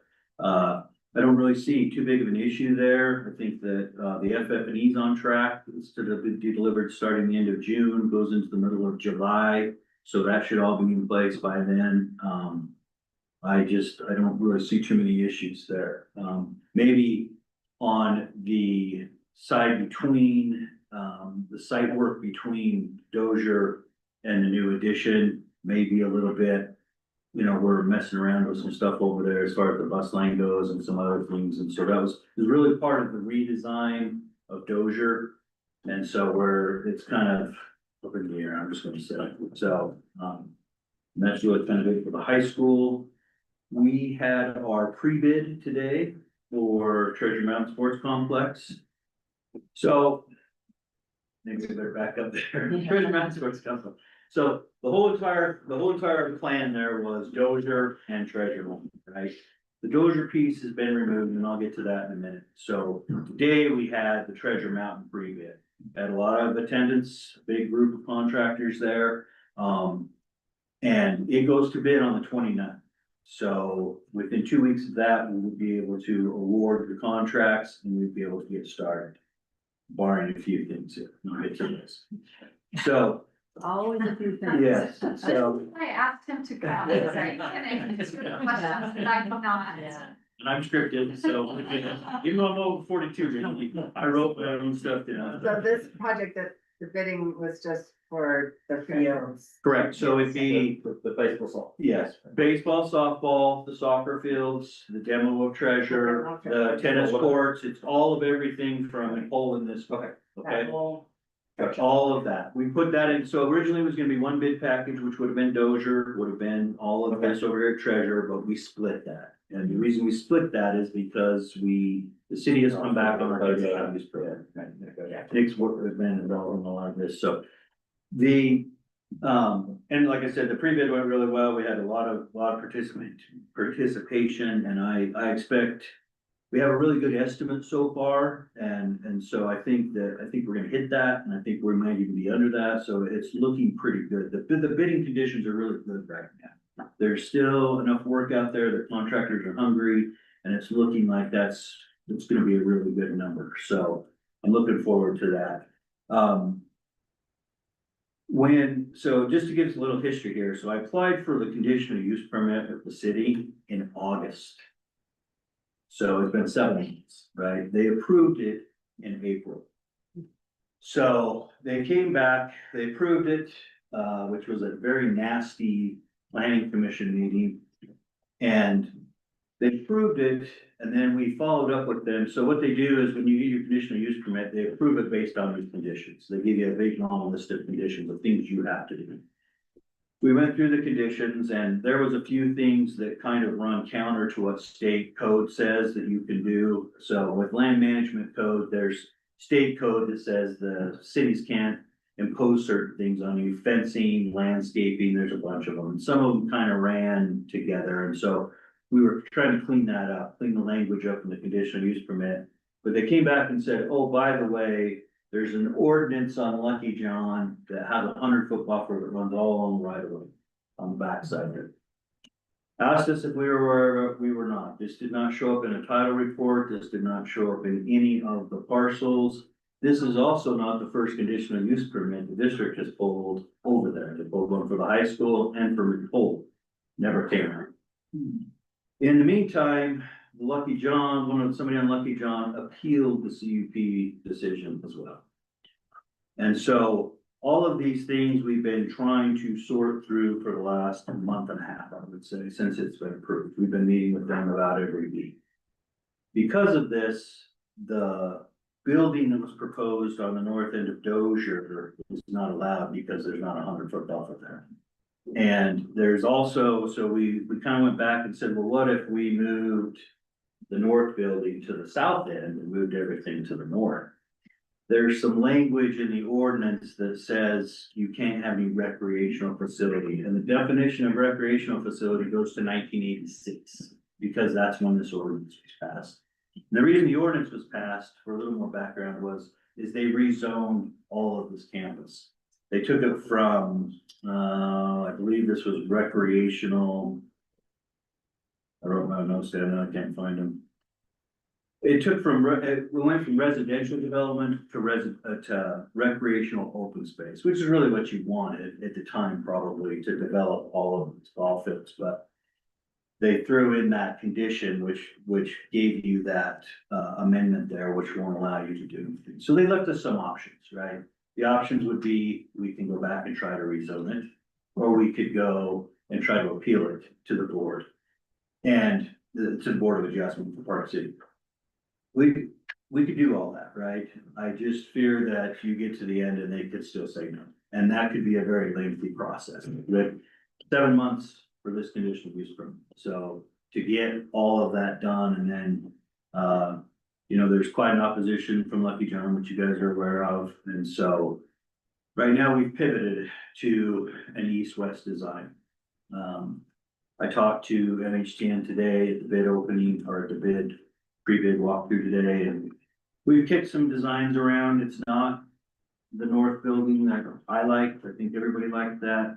I don't really see too big of an issue there. I think that, the FF&E's on track. It's to be delivered starting the end of June, goes into the middle of July. So that should all be in place by then. I don't really see too many issues there. Maybe on the side between, the site work between Dozier and the new addition, maybe a little bit. We're messing around with some stuff over there as far as the bus line goes and some other things, and so it was really part of the redesign of Dozier. And so it's kind of up in the air, I'm just gonna say, so, and that's really kind of it for the high school. we had our pre-bid today for Treasure Mountain Sports Complex. So. Maybe we better back up there. Treasure Mountain Sports Complex. So the whole entire plan there was Dozier and Treasure Mountain, right? The Dozier piece has been removed, and I'll get to that in a minute. So today we had the Treasure Mountain pre-bid. Had a lot of attendance, big group of contractors there. And it goes to bid on the 29th. So within 2 weeks of that, we would be able to award the contracts and we'd be able to get started. Barring a few things here, not get to this. So, Always a few things. yes, so, I asked him to come, he's like, can I answer the questions that I cannot? and I'm scripted, so, even though I'm over 42, I wrote my own stuff down. So this project that the bidding was just for the fields. Correct, so it'd be, The baseball song. yes, baseball, softball, the soccer fields, the demo of Treasure, the tennis courts, it's all of everything from holding this. Okay. That whole- All of that. We put that in, so originally it was gonna be one bid package, which would have been Dozier, would have been all of this over here at Treasure, but we split that. And the reason we split that is because the city has come back on our budget, on this program. Nick's work has been involved in a lot of this, so. And like I said, the pre-bid went really well. We had a lot of participation, and I expect. We have a really good estimate so far, and so I think we're gonna hit that, and I think we might even be under that, so it's looking pretty good. The bidding conditions are really good right now. There's still enough work out there, the contractors are hungry, and it's looking like it's gonna be a really good number, so I'm looking forward to that. So just to give us a little history here, so I applied for the conditional use permit with the city in August. So it's been 7 months, right? They approved it in April. So they came back, they approved it, which was a very nasty planning commission meeting. And they approved it, and then we followed up with them. So what they do is when you get your conditional use permit, they approve it based on these conditions. They give you a big long list of conditions of things you have to do. We went through the conditions, and there was a few things that kind of run counter to what state code says that you can do. So with land management code, there's state code that says the cities can't impose certain things on you, fencing, landscaping, there's a bunch of them. Some of them kind of ran together, and so we were trying to clean that up, clean the language up in the conditional use permit. But they came back and said, oh, by the way, there's an ordinance on Lucky John that has a 100-foot buffer that runs all along the right of way on the backside of it. Asked us if we were aware of it, we were not. This did not show up in a title report. This did not show up in any of the parcels. This is also not the first conditional use permit the district has pulled over there. They pulled one for the high school and for McColl. Never came out. In the meantime, somebody on Lucky John appealed the CUP decision as well. And so all of these things we've been trying to sort through for the last month and a half, I would say, since it's been approved. We've been meeting with them about every week. Because of this, the building that was proposed on the north end of Dozier is not allowed because there's not a 100-foot buffer there. And there's also, so we kind of went back and said, well, what if we moved the north building to the south end and moved everything to the north? There's some language in the ordinance that says you can't have any recreational facility, and the definition of recreational facility goes to 1986, because that's when this ordinance was passed. And the reason the ordinance was passed, for a little more background, is they rezoned all of this campus. They took it from, I believe this was recreational. I wrote my notes down, I can't find them. It went from residential development to recreational open space, which is really what you wanted at the time, probably, to develop all of these ball fields, but they threw in that condition, which gave you that amendment there, which won't allow you to do anything. So they left us some options, right? The options would be, we can go back and try to rezone it, or we could go and try to appeal it to the board. And to the Board of Adjustment for Park City. We could do all that, right? I just fear that you get to the end and they could still say no. And that could be a very lengthy process. But 7 months for this conditional use permit. So to get all of that done, and then, you know, there's quite an opposition from Lucky John, which you guys are aware of, and so right now we've pivoted to an east-west design. I talked to NHTN today at the bid opening, or at the pre-bid walkthrough today, and we've kicked some designs around. It's not the north building that I liked. I think everybody liked that,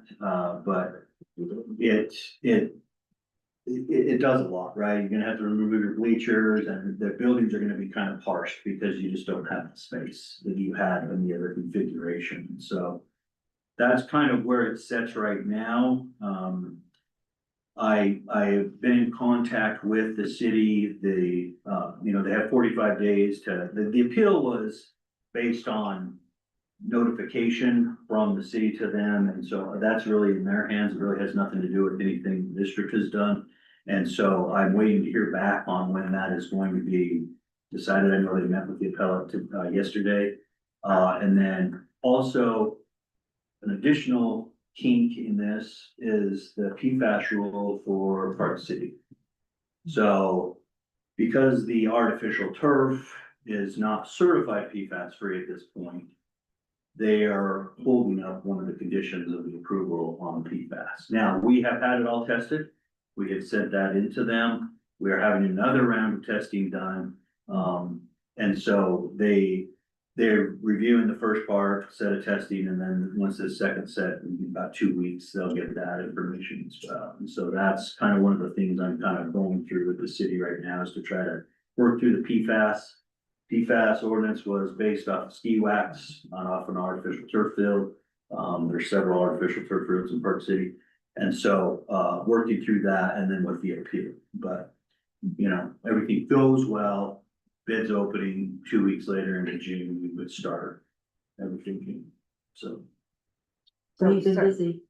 but it does a lot, right? You're gonna have to remove your bleachers, and the buildings are gonna be kind of harsh because you just don't have the space that you had in the other configuration. So that's kind of where it sits right now. I have been in contact with the city, you know, they have 45 days the appeal was based on notification from the city to them, and so that's really in their hands. It really has nothing to do with anything the district has done. And so I'm waiting to hear back on when that is going to be decided. I know they met with the appellate yesterday. And then also an additional kink in this is the PFAS rule for Park City. So because the artificial turf is not certified PFAS free at this point, they are holding up one of the conditions of the approval on PFAS. Now, we have had it all tested. We have sent that into them. We are having another round of testing done. And so they're reviewing the first set of testing, and then once the second set, in about 2 weeks, they'll get that information as well. And so that's kind of one of the things I'm kind of going through with the city right now, is to try to work through the PFAS. PFAS ordinance was based off of ski wax, not off an artificial turf field. There's several artificial turf fields in Park City. And so, working through that, and then with the appeal, but, you know, everything goes well, bids opening 2 weeks later into June, we would start everything, so. So you've been busy.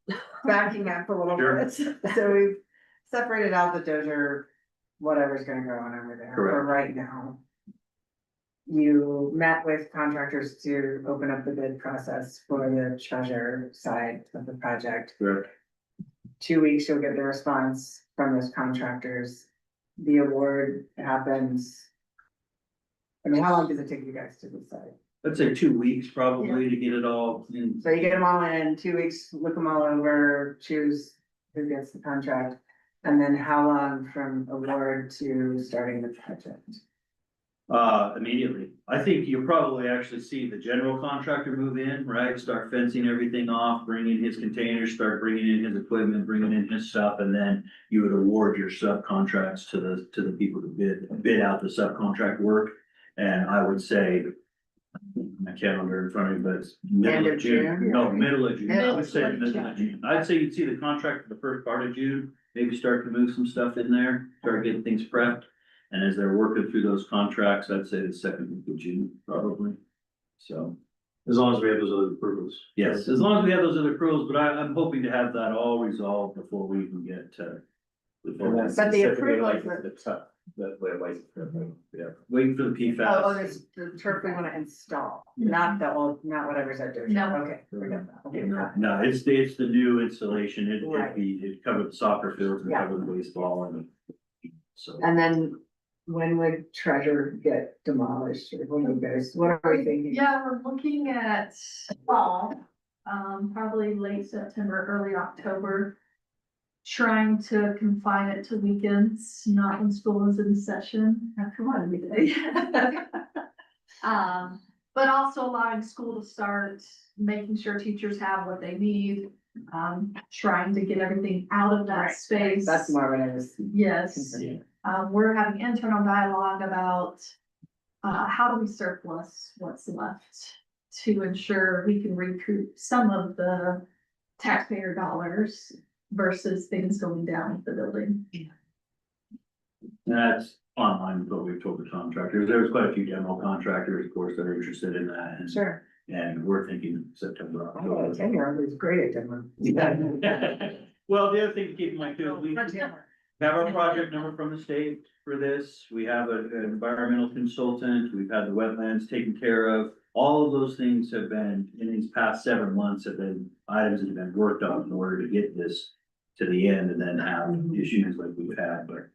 Backing up a little Sure. bit, so we've separated out the Dozier, whatever's gonna go on over there for Correct. right now. You met with contractors to open up the bid process for the treasure side of the project. Correct. 2 weeks, you'll get the response from those contractors. The award happens. I mean, how long does it take you guys to decide? I'd say 2 weeks probably to get it all in. So you get them all in 2 weeks, look them all over, choose who gets the contract. And then how long from award to starting the project? Immediately. I think you'll probably actually see the general contractor move in, right? Start fencing everything off, bring in his containers, start bringing in his equipment, bringing in his stuff, and then you would award your subcontracts to the people to bid out the subcontract work. And I would say, my calendar in front of me, but it's middle End of of June. June? No, middle of June. I Middle would say of middle of June. I'd say you'd see the contract for the first part of June, maybe start to move some stuff in there, start getting things prepped. And as they're working through those contracts, I'd say the second week of June, probably. So, As long as we have those other approvals. yes, as long as we have those other approvals, but I'm hoping to have that all resolved before we even get to. But the approval is That's where Yeah, waiting for the PFAS. this, the turf we wanna install, not the old, not whatever's at Dozier. No. Okay, forget that. Okay, No, it's the new installation. Right. It covered the soccer fields and Yeah. covered the baseball and so. And then when would Treasure get demolished, or when you guys, what are we thinking? Yeah, we're looking at fall, probably late September, early October. Trying to confine it to weekends, not when school is in session. Come on, we day. But also allowing school to start, making sure teachers have what they need. Trying to get everything out of that Right. space. That's more what I was. Yes. considering. We're having internal dialogue about, how do we surplus what's left to ensure we can recoup some of the taxpayer dollars versus things going down with the building. That's online with what we've told the contractors. There's quite a few demo contractors, of course, that are interested in that. And- Sure. And we're thinking September. Oh, October. 10-year-old is great at demo. Well, the other thing to keep in mind too, we have our project number from the state for this. We have an environmental consultant. We've had the wetlands taken care of. All of those things have been, in these past 7 months, have been items that have been worked on in order to get this to the end and then have issues like we've had, but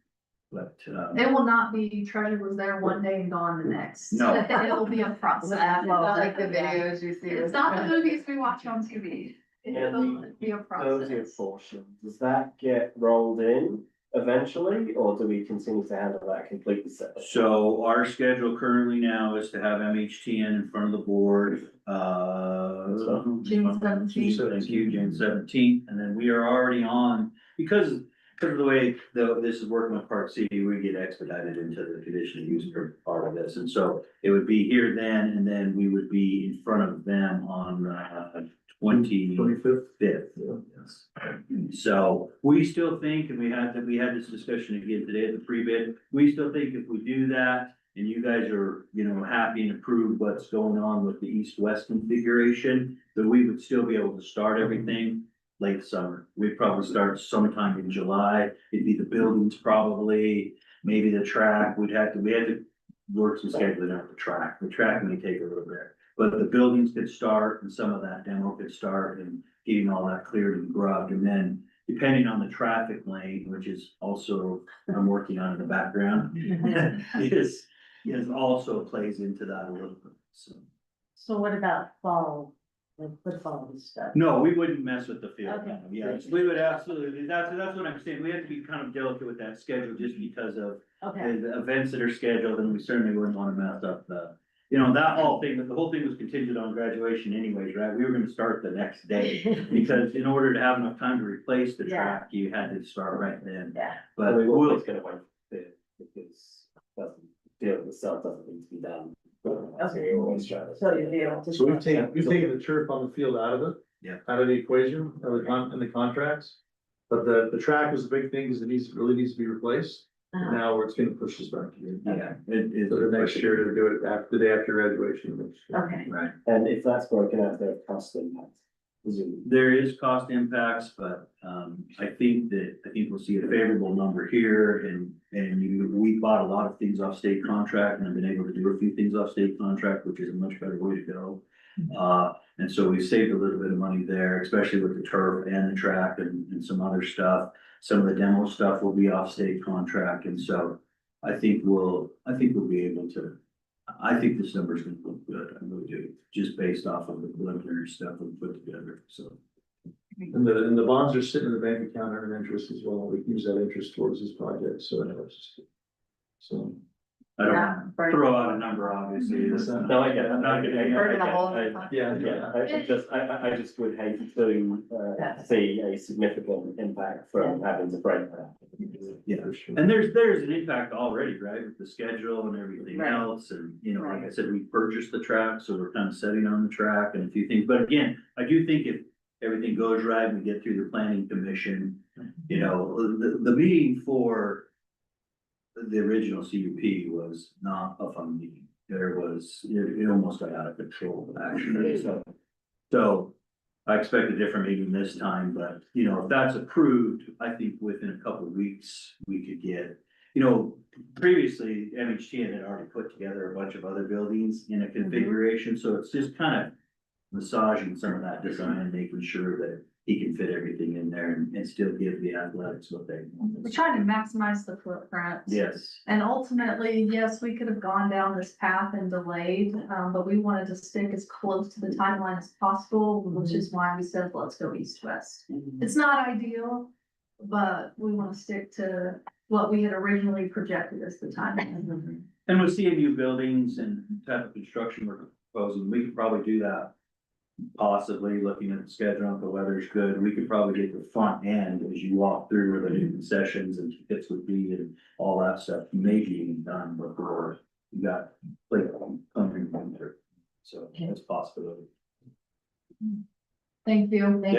But, It will not be treasure was there one day and gone the next. No. It will be a process. It's not like the videos you see. It's not the movies we watch on TV. It will be a Those process. portion, does that get rolled in eventually, or do we continue to handle that completely separate? so our schedule currently now is to have MHTN in front of the board, June 17th. Thank you, June 17th, and then we are already on, because of the way this is working with Part C, we get expedited into the conditional use permit part of this, and so it would be here then, and then we would be in front of them on, 25th. fifth. Yes. So we still think, and we had this discussion again today at the pre-bid, we still think if we do that and you guys are, happy and approve what's going on with the east-west configuration, that we would still be able to start everything late summer. We'd probably start sometime in July. It'd be the buildings probably, maybe the track. We had to work some scheduling out the track. The track may take a little bit. But the buildings could start and some of that demo could start and getting all that cleared and grubbed. And then depending on the traffic lane, which is also, I'm working on in the background, is also plays into that a little bit, so. So what about fall, like football and stuff? No, we wouldn't mess with the field. Okay. Yes, we would absolutely, that's what I'm saying. We have to be kind of delicate with that schedule just because of Okay, the events that are scheduled, and we certainly wouldn't want to mess up that whole thing, the whole thing was contingent on graduation anyways, right? We were gonna start the next day, because in order to have enough time to replace the track, you had to start right then. yeah. But We're we'll, always gonna wait for it, because the field itself doesn't need to be done. So we always try to. So you'll be able to. So we've taken the turf on the field out of it. Yeah. Out of the equation, in the contracts. But the track was the big thing, because really needs to be replaced. Uh-huh. Now it's gonna push us back again. yeah, it is. So the next year to do it after, the day after graduation. Okay, Right. And if that's broken out, there are cost impact, presumably. There is cost impacts, but, I think we'll see a favorable number here and we bought a lot of things off state contract and have been able to do a few things off state contract, which is a much better way to go. And so we saved a little bit of money there, especially with the turf and the track and some other stuff. Some of the demo stuff will be off state contract, and so I think we'll be able to. I think this number's gonna look good, I really do, just based off of the preliminary stuff we put together, so. And the bonds are sitting in the bank account earning interest as well. We can use that interest towards this project, so it helps. So. I don't Yeah, right. throw out a number, obviously. That's not- No, I get it. I'm not gonna- Burning a hole in I- the pocket. Yeah. I just would hate to see a significant impact from having to break that. Yeah. For sure. And there's an impact already, right, with the schedule and everything Right. else, and, like I Right. said, we purchased the track, so we're kind of setting on the track and a few things, but again, I do think if everything goes right, we get through the planning commission, the meeting for the original CUP was not a fun meeting. It almost got out of control, actually, so I expect a different meeting this time, but, if that's approved, I think within a couple of weeks, we could get, previously, MHTN had already put together a bunch of other buildings in a configuration, so it's just kind of massaging some of that design, making sure that he can fit everything in there and still give the athletics what they we're want. trying to maximize the footprint. Yes, And ultimately, yes, we could have gone down this path and delayed, but we wanted to stick as close to the timeline as possible, which is why we said, let's go east-west. It's not ideal, but we want to stick to what we had originally projected as the timeline. and with CMU buildings and type of construction we're proposing, we could probably do that. Possibly looking at the schedule, if the weather's good, we could probably get the front end as you walk through where the new concessions and tickets would be and all that stuff, maybe even done before you got like coming winter. So that's a possibility. Thank you. What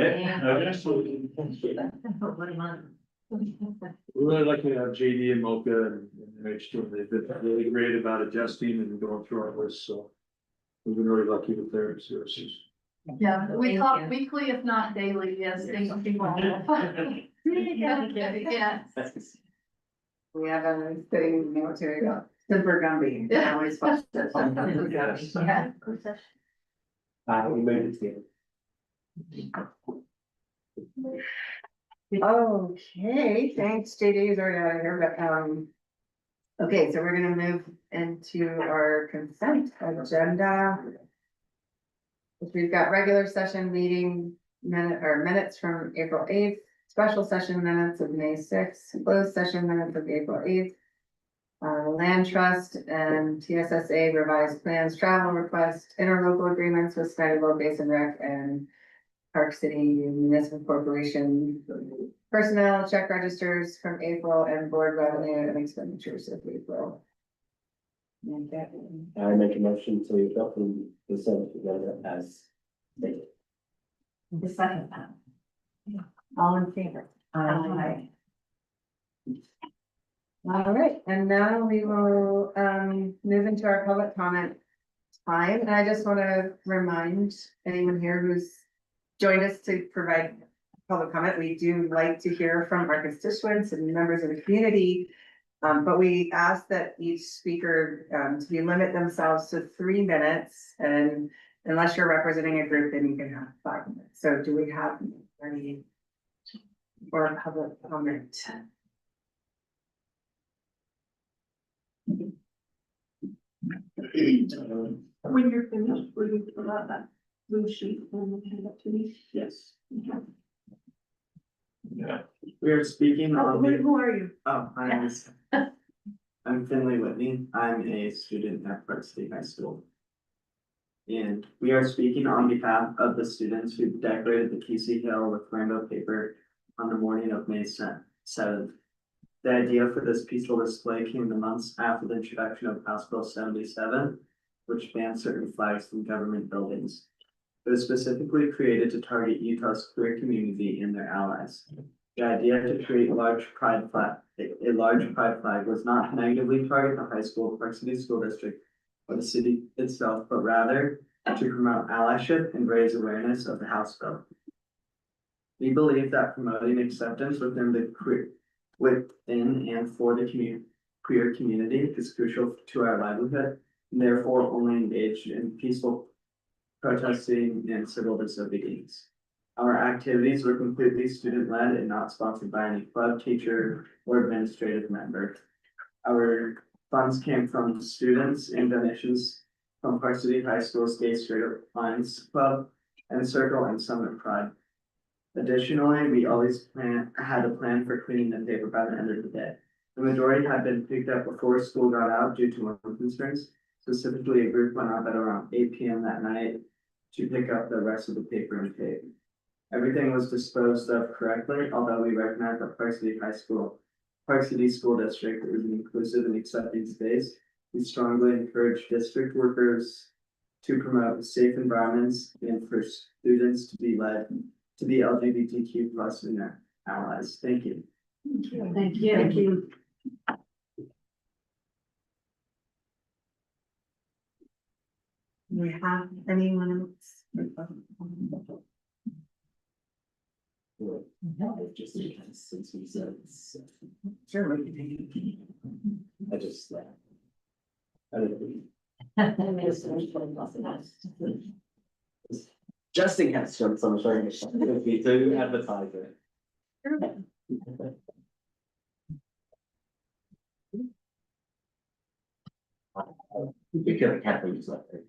a month. We really lucky to have JD and Mocha and MHTN. They've been really great about adjusting and going through our list, so. We've been really lucky with their services. Yeah, we Thank talk you. weekly, if not daily, yes, thank you. Yes. We have a thing military about Simper Gumby. Yeah. Always watch that. Yeah. We moved it together. Okay, thanks, JD is already out of here, but, Okay, so we're gonna move into our consent agenda. Which we've got regular session meeting minutes from April 8th, special session minutes of May 6th, closed session minutes of April 8th. Land trust and TSSA revised plans, travel request, interlocal agreements with Scottyville Basin Rec and Park City Municipal Corporation. Personnel check registers from April and board revenue and expenditures of April. And that- I make a motion to adopt the consent agenda as stated. The second time. All in favor? Aye. All right, and now we will move into our public comment time, and I just want to remind anyone here who's joined us to provide public comment, we do like to hear from our constituents and members of the community. But we ask that each speaker to limit themselves to 3 minutes, and unless you're representing a group, then you can have 5 minutes. So do we have any for public comment? When you're finished, will you fill out that blue sheet and hand it to me? Yes. We are speaking on. Who are you? Oh, I'm Finley Whitney. I'm a student at Park City High School. And we are speaking on behalf of the students who decorated the PC Hill with rainbow paper on the morning of May 7th. The idea for this peaceful display came the months after the introduction of House Bill 77, which banned certain flags from government buildings. It was specifically created to target Utah's queer community and their allies. The idea to create a large pride flag was not to negatively target the high school, Park City School District, or the city itself, but rather to promote allyship and raise awareness of the House bill. We believe that promoting acceptance within and for the queer community is crucial to our livelihood, and therefore only engaged in peaceful protesting and civil disobedience. Our activities were completely student-led and not sponsored by any club, teacher, or administrative member. Our funds came from students and donations from Park City High School's Gay Straight Lions Club and Circle and Summit Pride. Additionally, we always had a plan for cleaning the paper by the end of the day. The majority had been picked up before school got out due to work concerns. Specifically, a group went up at around 8 p.m. that night to pick up the rest of the paper and tape. Everything was disposed of correctly, although we recognize that Park City School District is an inclusive and accepting space. We strongly encourage district workers to promote safe environments and for students to be LGBTQ plus and their allies. Thank you. Thank you. Thank you. Do we have anyone else? No, just since we said. Sure. I just. I don't just in case someone's showing me, we do advertise it. You could have things like that.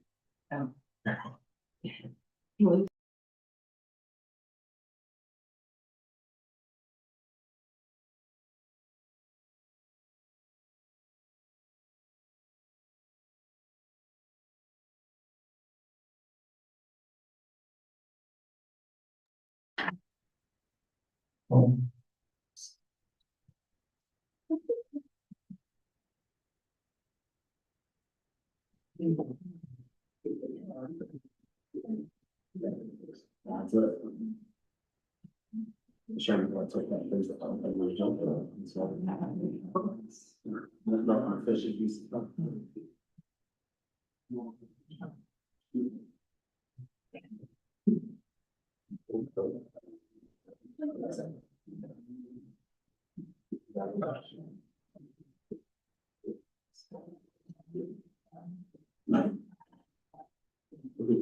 That's it. Sharon, what's like that, things that I'm really jumping on, so. Not an official use of stuff.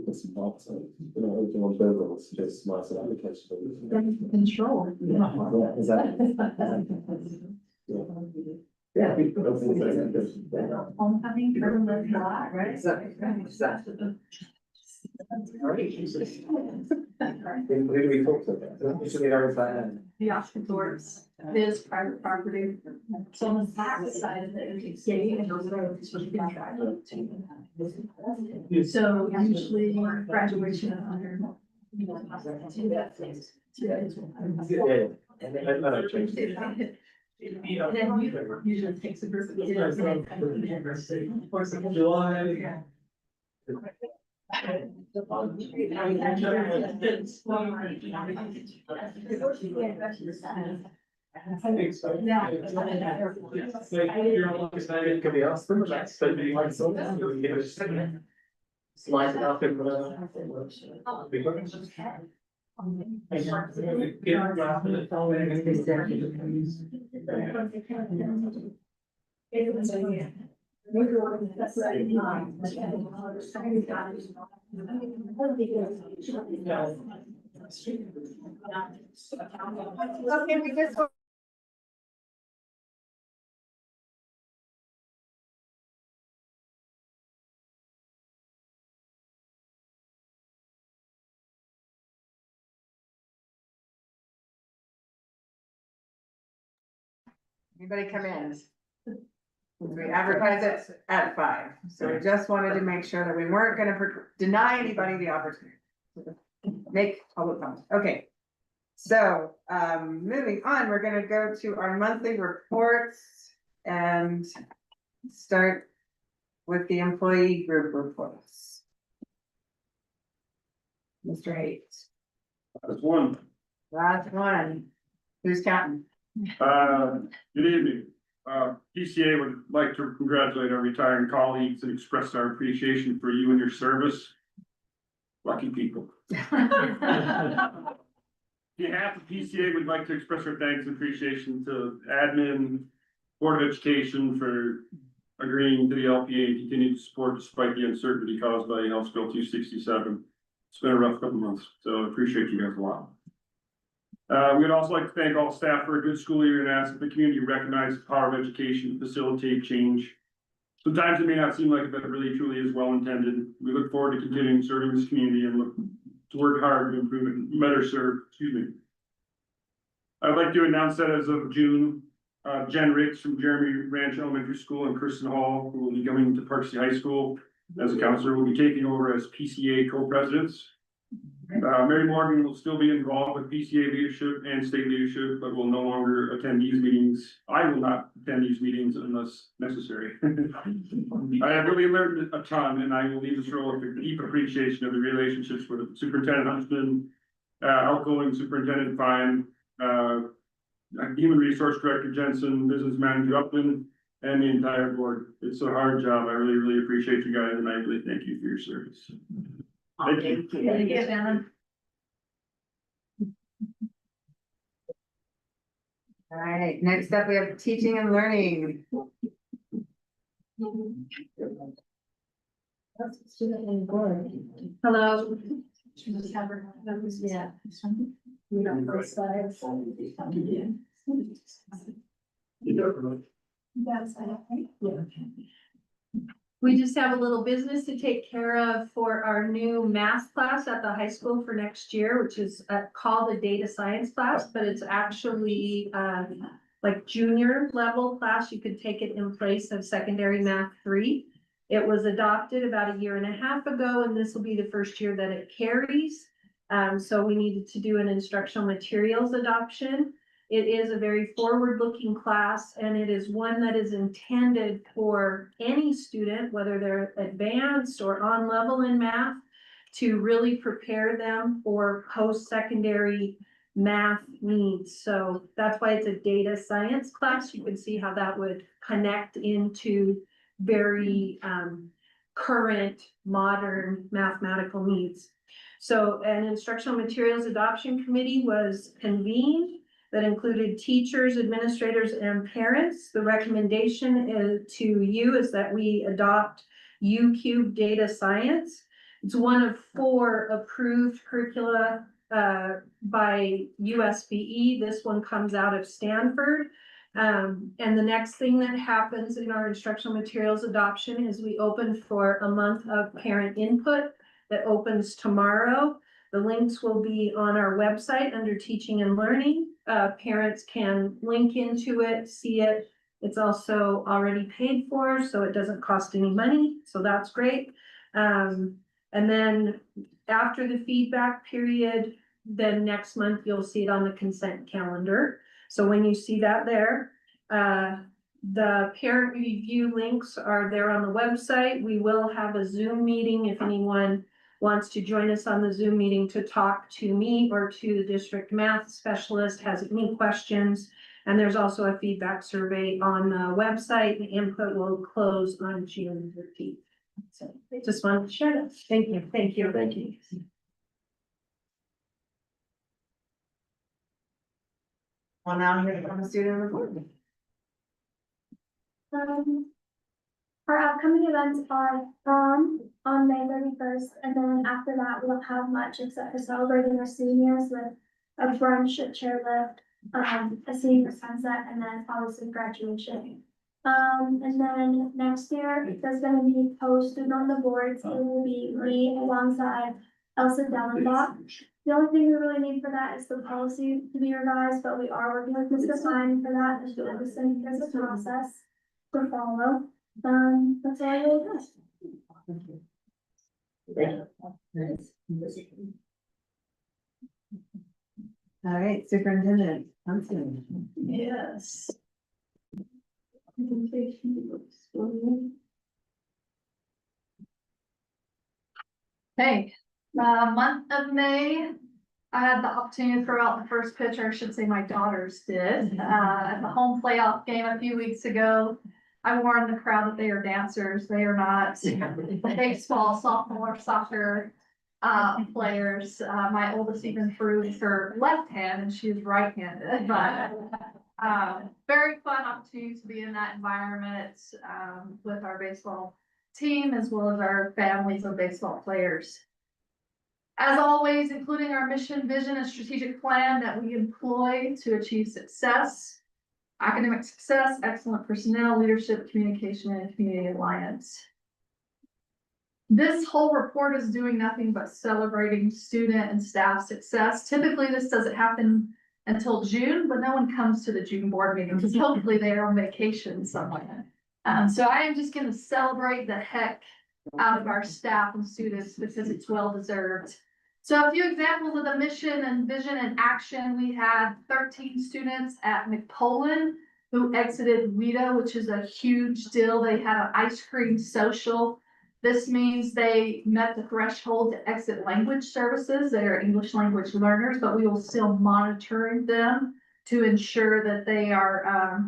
This box, you know, everything on Google, it's just nice application. Control. Yeah, exactly. Yeah. Homecoming for the lot, right? We talked about that. Usually everybody. The Oscar Doors, is private property. So on the back side of it, it's gated and those roads should be contracted. So usually graduation of under. And then usually takes a group of kids. Or something. Could be asked them about spending like something. Slide it up in Okay, we just. Anybody come in? We advertise it at 5, so we just wanted to make sure that we weren't gonna deny anybody the opportunity. Make public comment, okay. So, moving on, we're gonna go to our monthly reports and start with the employee group reports. Mr. Hayes, That's one. last one, who's counting? Good evening. PCA would like to congratulate our retiring colleagues and express our appreciation for you and your service. Lucky people. On behalf of PCA, would like to express our thanks and appreciation to admin, Board of Education for agreeing to the LPA and continue to support despite the uncertainty caused by House Bill 267. It's been a rough couple months, so I appreciate you guys a lot. We'd also like to thank all staff for a good school year and ask that the community recognize the power of education to facilitate change. Sometimes it may not seem like it, but it really truly is well intended. We look forward to continuing serving this community and look to work hard to improve and better serve, I'd like to announce that as of June, Jen Ricks from Jeremy Ranch Elementary School and Kristen Hall, who will be coming to Park City High School as a counselor, will be taking over as PCA co-presidents. Mary Morgan will still be involved with PCA leadership and state leadership, but will no longer attend these meetings. I will not attend these meetings unless necessary. I have really learned a ton, and I will leave this role with a deep appreciation of the relationships with Superintendent Huntsman, outgoing Superintendent Fine, Human Resource Director Jensen, Business Manager Upland, and the entire board. It's a hard job. I really, really appreciate you guys, and I really thank you for your service. Thank you. Thank you, Shannon. All right, next up, we have teaching and learning. Hello. Yeah. We just have a little business to take care of for our new math class at the high school for next year, which is called the data science class, but it's actually like junior level class. You could take it in place of secondary math 3. It was adopted about 1.5 years ago, and this will be the first year that it carries. So we needed to do an instructional materials adoption. It is a very forward-looking class, and it is one that is intended for any student, whether they're advanced or on level in math, to really prepare them for post-secondary math needs. So that's why it's a data science class. You can see how that would connect into very current, modern mathematical needs. So an instructional materials adoption committee was convened that included teachers, administrators, and parents. The recommendation to you is that we adopt UCube data science. It's one of 4 approved curricula by USBE. This one comes out of Stanford. And the next thing that happens in our instructional materials adoption is we open for a month of parent input that opens tomorrow. The links will be on our website under teaching and learning. Parents can link into it, see it. It's also already paid for, so it doesn't cost any money, so that's great. And then after the feedback period, then next month you'll see it on the consent calendar. So when you see that there, the parent review links are there on the website. We will have a Zoom meeting if anyone wants to join us on the Zoom meeting to talk to me or to the district math specialist, has any questions. And there's also a feedback survey on the website. The input will close on June 13th. So I just wanted to share that. Thank you. Thank you. Thank you. Well, now here's from the student report. Our upcoming events are on May 31st, and then after that, we don't have much except for celebrating our seniors with a brunch, a chairlift, a senior sunset, and then obviously graduation. And then next year, there's gonna be posted on the boards. It will be me alongside Elsa Dellenbach. The only thing we really need for that is the policy to be revised, but we are working with Mr. Fine for that, as well as there's a process to follow. That's all I really have. All right, superintendent, Thompson. Yes. Hey, month of May, I had the opportunity to throw out the first pitch, or I should say my daughters did, at the home playoff game a few weeks ago. I warned the crowd that they are dancers, they are not baseball, softball, or soccer players. My oldest even threw her left hand and she is right-handed, but very fun opportunity to be in that environment with our baseball team as well as our families of baseball players. As always, including our mission, vision, and strategic plan that we employ to achieve success, academic success, excellent personnel, leadership, communication, and community alliance. This whole report is doing nothing but celebrating student and staff success. Typically, this doesn't happen until June, but no one comes to the June board meeting because hopefully they are on vacation somewhere. So I am just gonna celebrate the heck out of our staff and students because it's well deserved. So a few examples of the mission and vision and action. We had 13 students at McPolin who exited WIDA, which is a huge deal. They had an ice cream social. This means they met the threshold to exit language services. They are English language learners, but we will still monitor them to ensure that they are,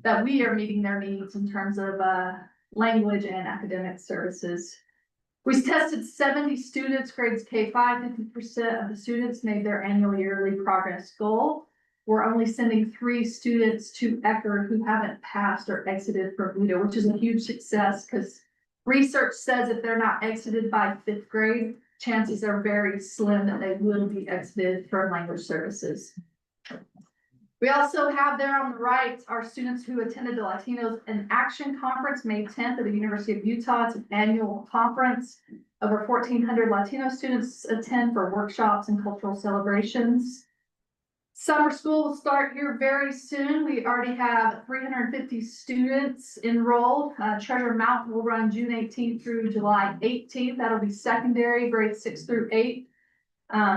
that we are meeting their needs in terms of language and academic services. We tested 70 students, grades K-5, 50% of the students made their annual yearly progress goal. We're only sending 3 students to Eckerd who haven't passed or exited from WIDA, which is a huge success because research says if they're not exited by 5th grade, chances are very slim that they will be exited from language services. We also have there on the right our students who attended the Latinos in Action Conference May 10th at the University of Utah. It's an annual conference. Over 1,400 Latino students attend for workshops and cultural celebrations. Summer school will start here very soon. We already have 350 students enrolled. Treasure Mountain will run June 18th through July 18th. That'll be secondary, grades 6 through 8.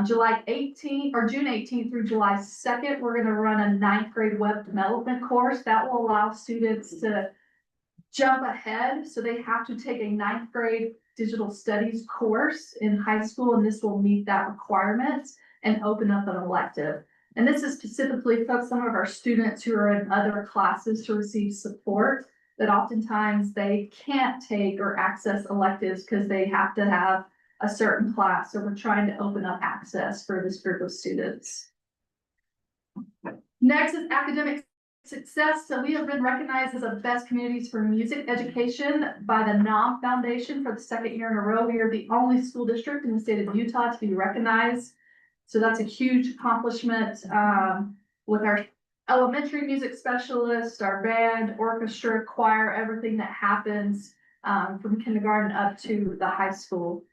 July 18th or June 18th through July 2nd, we're going to run a 9th grade web development course that will allow students to jump ahead. So they have to take a 9th grade digital studies course in high school, and this will meet that requirement and open up an elective. And this is specifically for some of our students who are in other classes to receive support that oftentimes they can't take or access electives because they have to have a certain class. So we're trying to open up access for this group of students. Next is academic success. So we have been recognized as the best communities for music education by the NOM Foundation for the 2nd year in a row. We are the only school district in the state of Utah to be recognized. So that's a huge accomplishment with our elementary music specialist, our band, orchestra, choir, everything that happens from kindergarten up to the high school.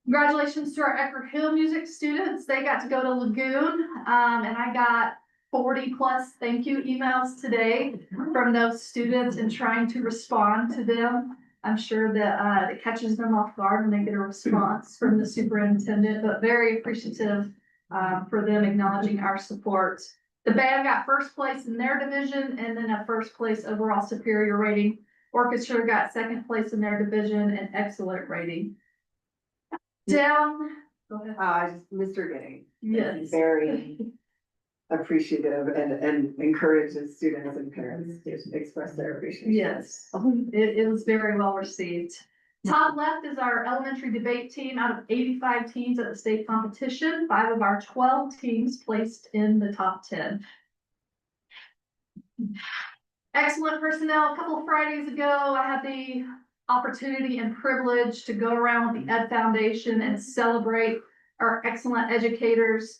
Congratulations to our Eckerd Hill music students. They got to go to Lagoon, and I got 40+ thank you emails today from those students and trying to respond to them. I'm sure that it catches them off guard when they get a response from the superintendent, but very appreciative for them acknowledging our support. The band got first place in their division and then a first place overall superior rating. Orchestra got second place in their division and excellent rating. Down. Go ahead. Mr. Getting. Yes. Very appreciative and encourages students and parents to express their appreciation. Yes, it was very well received. Top left is our elementary debate team. Out of 85 teams at the state competition, 5 of our 12 teams placed in the top 10. Excellent personnel. A couple of Fridays ago, I had the opportunity and privilege to go around with the Ed Foundation and celebrate our excellent educators.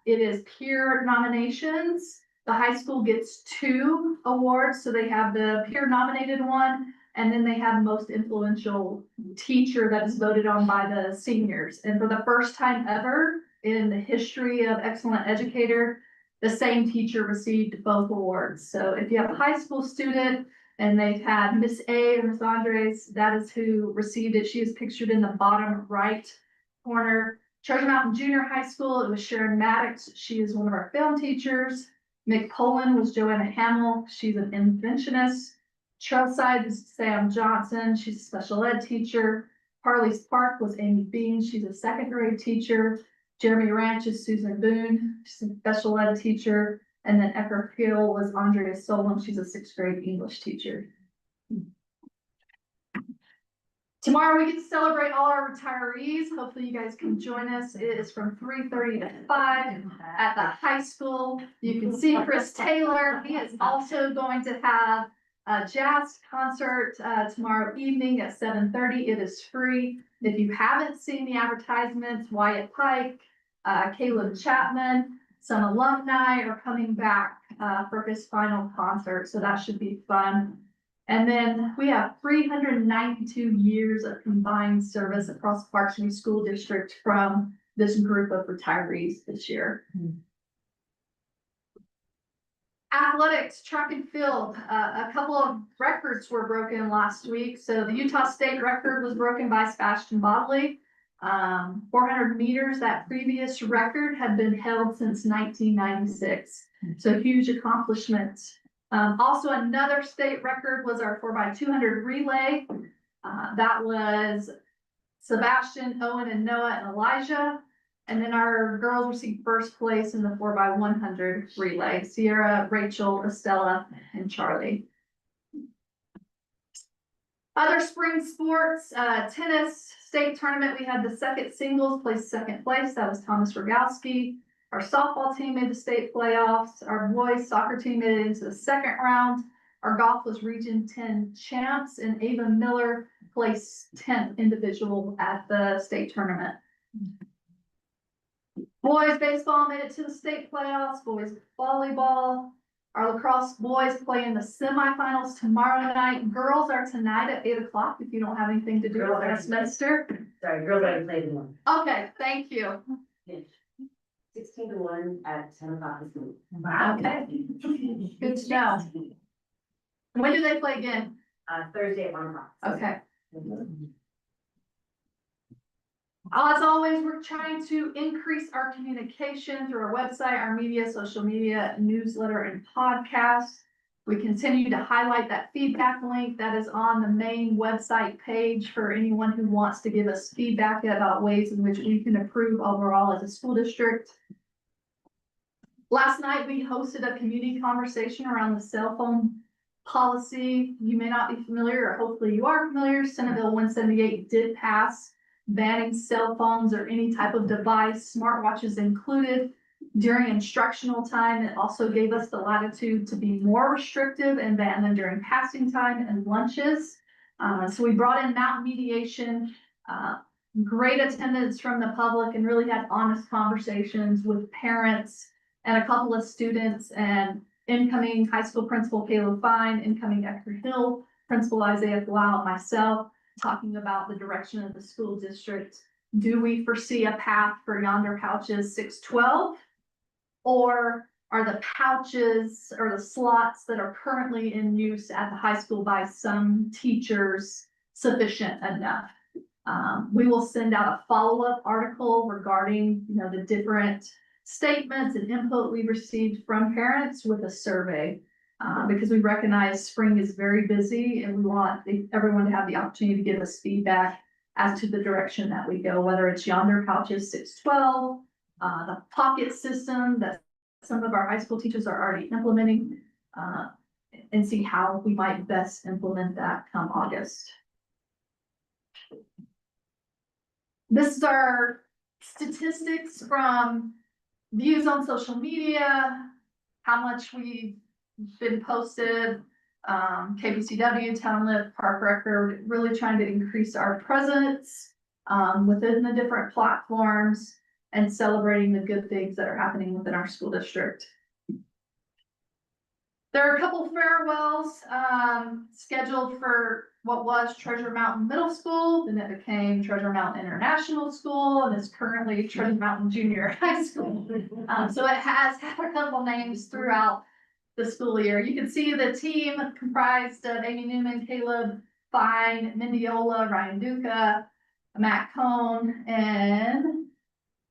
It is peer nominations. The high school gets 2 awards, so they have the peer nominated one, and then they have most influential teacher that is voted on by the seniors. And for the first time ever in the history of excellent educator, the same teacher received both awards. So if you have a high school student and they've had Miss A or Miss Andres, that is who received it. She is pictured in the bottom right corner. Treasure Mountain Junior High School, it was Sharon Maddox. She is one of our film teachers. McPolin was Joanna Hamill. She's an interventionist. Trailside is Sam Johnson. She's a special ed teacher. Harley's Park was Amy Bean. She's a 2nd grade teacher. Jeremy Ranch is Susan Boone. She's a special ed teacher. And then Eckerd Hill was Andrea Solon. She's a 6th grade English teacher. Tomorrow we get to celebrate all our retirees. Hopefully you guys can join us. It is from 3:30 to 5 at the high school. You can see Chris Taylor. He is also going to have a jazz concert tomorrow evening at 7:30. It is free. If you haven't seen the advertisements, Wyatt Pike, Caleb Chapman, some alumni are coming back for his final concert. So that should be fun. And then we have 392 years of combined service across Park City School District from this group of retirees this year. Athletics, track and field, a couple of records were broken last week. So the Utah State record was broken by Sebastian Bodley. 400 meters, that previous record had been held since 1996. So huge accomplishment. Also another state record was our 4x200 relay. That was Sebastian, Owen, and Noah, and Elijah. And then our girls received first place in the 4x100 relay. Sierra, Rachel, Estella, and Charlie. Other spring sports, tennis state tournament, we had the second singles placed 2nd place. That was Thomas Rogowski. Our softball team made the state playoffs. Our boys soccer team made it into the 2nd round. Our golf was Region 10 champs, and Ava Miller placed 10th individual at the state tournament. Boys baseball made it to the state playoffs. Boys volleyball. Our lacrosse boys play in the semifinals tomorrow night. Girls are tonight at 8 o'clock if you don't have anything to do with Westminster. Sorry, girls already played one. Okay, thank you. 16-1 at 10 o'clock this morning. Wow, okay. Good to know. When do they play again? Thursday at 1 o'clock. Okay. As always, we're trying to increase our communication through our website, our media, social media, newsletter, and podcast. We continue to highlight that feedback link that is on the main website page for anyone who wants to give us feedback about ways in which we can improve overall as a school district. Last night, we hosted a community conversation around the cell phone policy. You may not be familiar, or hopefully you are familiar. Senate Bill 178 did pass, banning cell phones or any type of device, smartwatches included, during instructional time. It also gave us the latitude to be more restrictive and ban them during passing time and lunches. So we brought in mountain mediation, great attendance from the public, and really had honest conversations with parents and a couple of students, and incoming high school principal Caleb Fine, incoming Edgar Hill, principal Isaiah Blau, and myself, talking about the direction of the school district. Do we foresee a path for Yonder Pouches 612? Or are the pouches or the slots that are currently in use at the high school by some teachers sufficient enough? We will send out a follow-up article regarding, the different statements and input we received from parents with a survey. Because we recognize spring is very busy and we want everyone to have the opportunity to give us feedback as to the direction that we go, whether it's Yonder Pouches 612, the pocket system that some of our high school teachers are already implementing, and see how we might best implement that come August. This is our statistics from views on social media, how much we've been posted, KBCW, Town Lift, Park Record, really trying to increase our presence within the different platforms and celebrating the good things that are happening within our school district. There are a couple farewells scheduled for what was Treasure Mountain Middle School, then it became Treasure Mountain International School, and is currently Treasure Mountain Junior High School. So it has had a couple names throughout the school year. You can see the team comprised of Amy Newman, Caleb Fine, Mindiola, Ryan Duca, Matt Cohn, and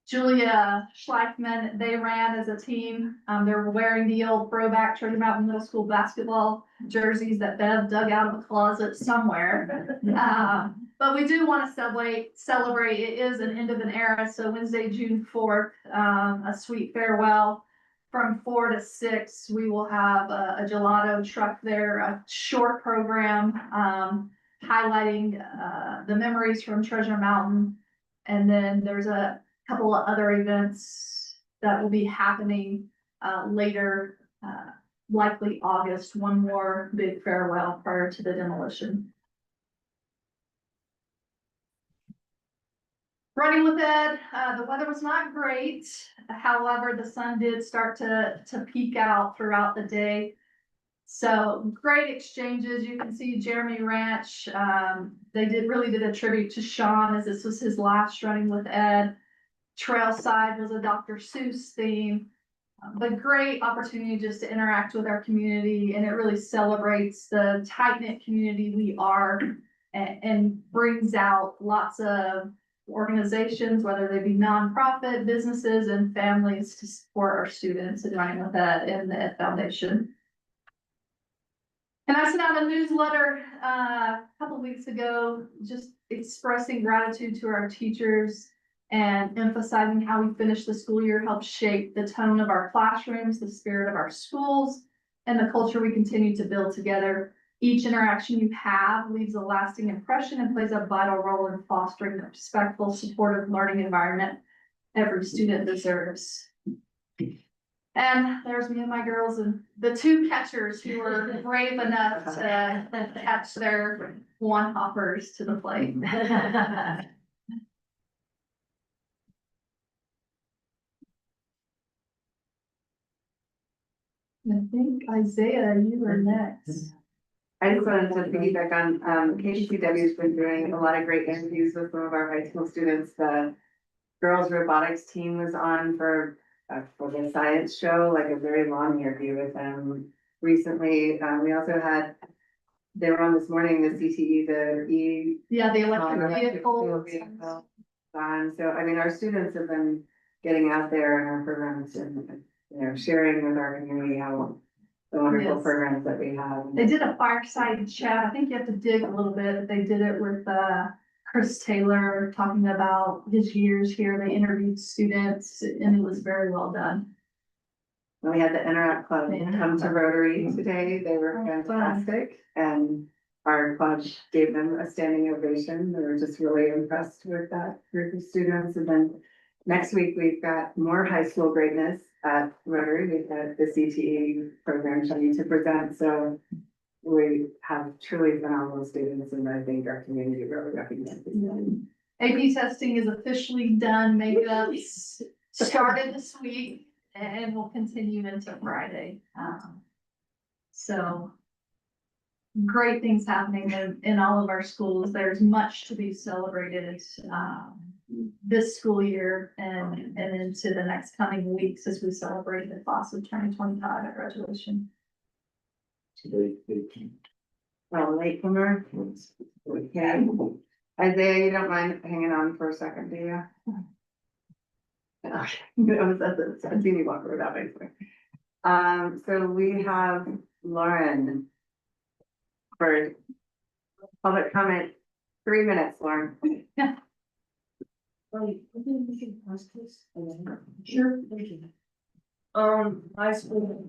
Julia Schleichman. They ran as a team. They were wearing the old throwback Treasure Mountain Middle School basketball jerseys that Bev dug out of a closet somewhere. But we do want to celebrate. It is an end of an era. So Wednesday, June 4th, a sweet farewell. From 4 to 6, we will have a gelato truck there, a short program highlighting the memories from Treasure Mountain. And then there's a couple of other events that will be happening later, likely August, one more big farewell prior to the demolition. Running with Ed, the weather was not great. However, the sun did start to peak out throughout the day. So great exchanges. You can see Jeremy Ranch. They really did a tribute to Sean as this was his last running with Ed. Trailside was a Dr. Seuss theme. But great opportunity just to interact with our community, and it really celebrates the tight-knit community we are and brings out lots of organizations, whether they be nonprofit, businesses, and families to support our students and running with that in the Ed Foundation. And I sent out a newsletter a couple weeks ago, just expressing gratitude to our teachers and emphasizing how we finished the school year helped shape the tone of our classrooms, the spirit of our schools, and the culture we continue to build together. Each interaction you have leaves a lasting impression and plays a vital role in fostering the respectful, supportive learning environment every student deserves. And there's me and my girls and the two catchers who were brave enough to catch their one hoppers to the plate. I think Isaiah, you are next. I just wanted to piggyback on, KCW's been doing a lot of great interviews with some of our high school students. The girls robotics team was on for the science show, like a very long interview with them recently. We also had, they were on this morning, the CTE, The electric vehicles. So, I mean, our students have been getting out there in our programs and, sharing with our community how the wonderful programs that we have. They did a fireside chat. I think you have to dig a little bit, but they did it with Chris Taylor talking about his years here. They interviewed students and it was very well done. We had the Interact Club come to Rotary today. They were fantastic. And our club gave them a standing ovation. They were just really impressed with that group of students. And then next week, we've got more high school greatness at Rotary. We've got the CTE program trying to present. So we have truly phenomenal students, and I think our community really recognizes them. AP testing is officially done. Makeup started this week. and will continue into Friday. So great things happening in all of our schools. There's much to be celebrated, this school year and into the next coming weeks as we celebrate the class of 2025 at graduation. Late comer. Okay. Isaiah, you don't mind hanging on for a second, do you? I've seen you walk around that way. So we have Lauren for public comment. 3 minutes, Lauren. Sure. High school,